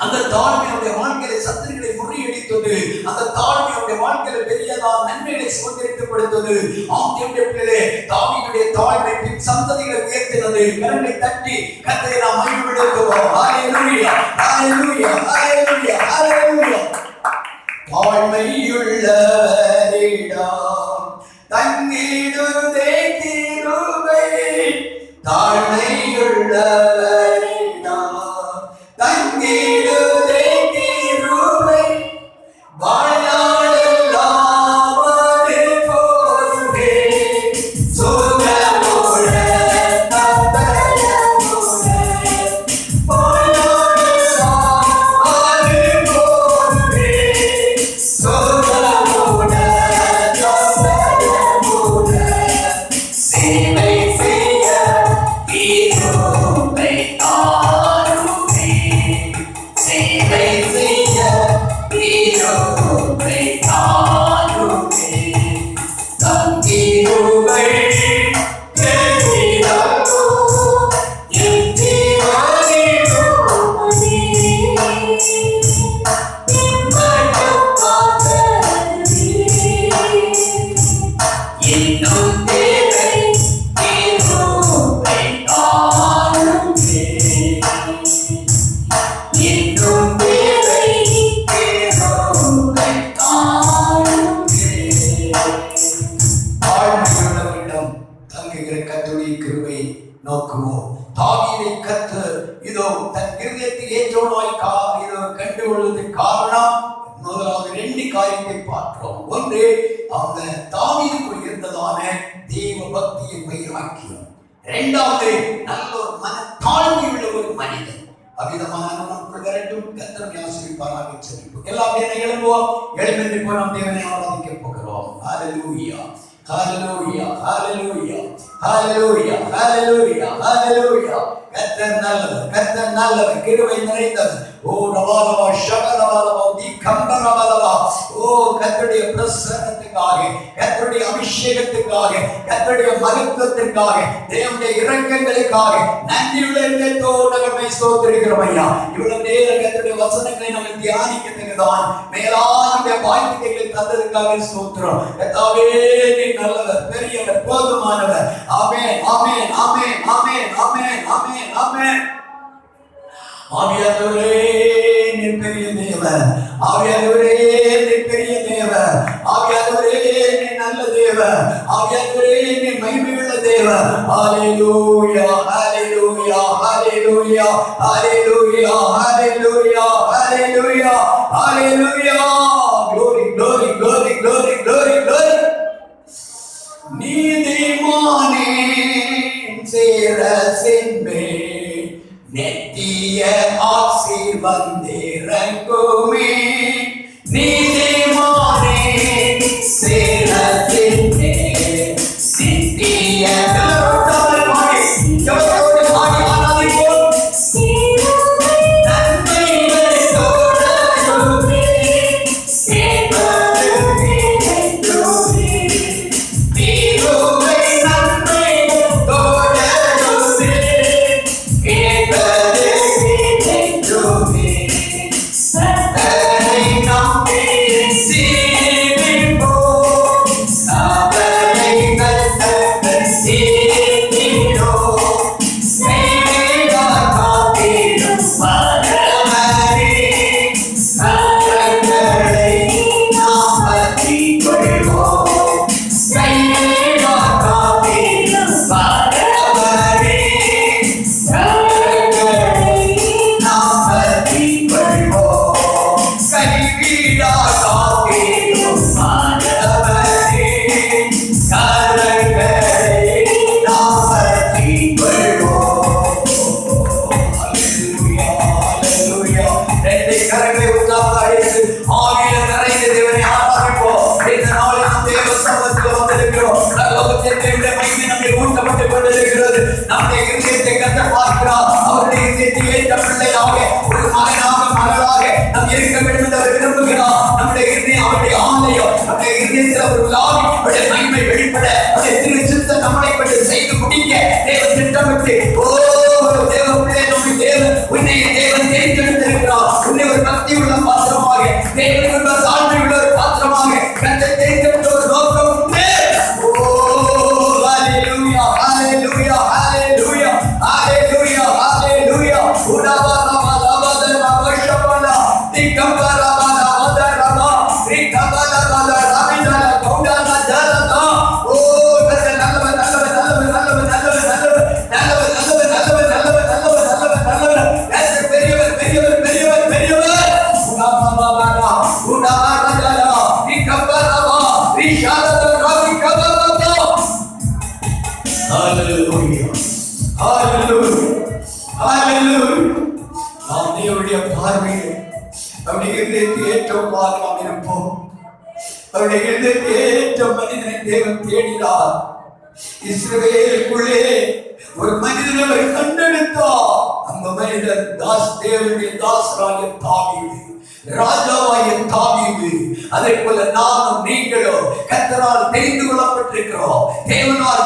அந்த தாழ்மையுடைய வாழ்க்கையில சத்துருக்களை முறியடித்தது. அந்த தாழ்மையுடைய வாழ்க்கையில பெரியதான நன்மைகளை சுதந்திரித்துக் கொடுத்தது. ஆண்டவருடைய பிள்ளைகளே, தாவீதுடைய தாழ்மை பின் சந்ததிகளை உயர்த்தினது. கரங்களை தட்டி கர்த்தரை நாம் மகிமைப்படுத்துவோம். ஹல்லேலூயா, ஹல்லேலூயா, ஹல்லேலூயா, ஹல்லேலூயா. தாழ்மையுள்ளவரிடம் தங்கிடுதே கிருபை, தாழ்மையுள்ளவரிடம் தங்கிடுதே கிருபை, வாழ்நாளெல்லாம் அது போதுமே, சுகமுடன் நம்பமுடன் வாழ்நாளெல்லாம் தெரிந்து கொள்வதற்கு காரணம் முதலாவது 2 காரியத்தை பார்க்கிறோம். ஒன்று, அவங்க தாவீதுக்குள் இருந்ததான தேவ பக்தியின் வைராக்கியம். 2வது, நல்ல ஒரு மன தாழ்மை உள்ள ஒரு மனிதன். அவ்விதமான நமக்குள் வரட்டும். கர்த்தர் ஆசீர்வதிப்பாராக. செபிப்போம். எல்லாம் எழும்புவோம். எழுந்து போய் நாம் தேவனை ஆராதிக்க போகிறோம். ஹல்லேலூயா, ஹல்லேலூயா, ஹல்லேலூயா, ஹல்லேலூயா, ஹல்லேலூயா, ஹல்லேலூயா. கர்த்தர் நல்லவர், கர்த்தர் நல்லவர், கிருபை நிறைந்தவர். ஓ ரவாலவா ஷகலவாலவா தி கம்பரவாலவா. ஓ கர்த்தருடைய பிரசன்னத்துக்காக, கர்த்தருடைய அபிஷேகத்துக்காக, கர்த்தருடைய மகத்துவத்திற்காக, தேவனுடைய இரக்கங்களுக்காக நன்றியுள்ள இதயத்தோடு நம்மை ஸ்தோத்திரிக்கிறோம் ஐயா. இவ்வளவு நேரம் கர்த்தருடைய வசனங்களை நம்ம தியானிக்கிறதுக்குதான் மேலான பாக்கியங்களை தந்ததுக்காக ஸ்தோத்திரம். கர்த்தாவே நீர் நல்லவர், பெரியவர், போதுமானவர். ஆமென், ஆமென், ஆமென், ஆமென், ஆமென், ஆமென், ஆமென். ஆவியானவரே நீர் பெரிய தேவன். ஆவியானவரே நீர் பெரிய தேவன். ஆவியானவரே நீர் நல்ல தேவன். ஆவியானவரே நீர் மகிமையுள்ள தேவன். ஹல்லேலூயா, ஹல்லேலூயா, ஹல்லேலூயா, ஹல்லேலூயா, ஹல்லேலூயா, ஹல்லேலூயா, ஹல்லேலூயா. Glory, glory, glory, glory, glory, glory. நீதிமானே சேரசின்பே நெத்திய ஆசீர் வந்திறங்குமே. நீதிமானே சேரசின்பே நெத்திய இஸ்ரவேலுக்குள்ளே ஒரு மனிதனை கண்டெடுத்தார். அந்த மனிதன் தேவனுடைய தாசராகிய தாவீது, ராஜாவாகிய தாவீது. அதை போல நாமும் நீங்களும் கர்த்தரால் தெரிந்து கொள்ளப்பட்டிருக்கிறோம். தேவனால்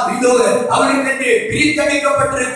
அவருக்கென்று பிரித்தளிக்கப்பட்டிருக்கிறோம்.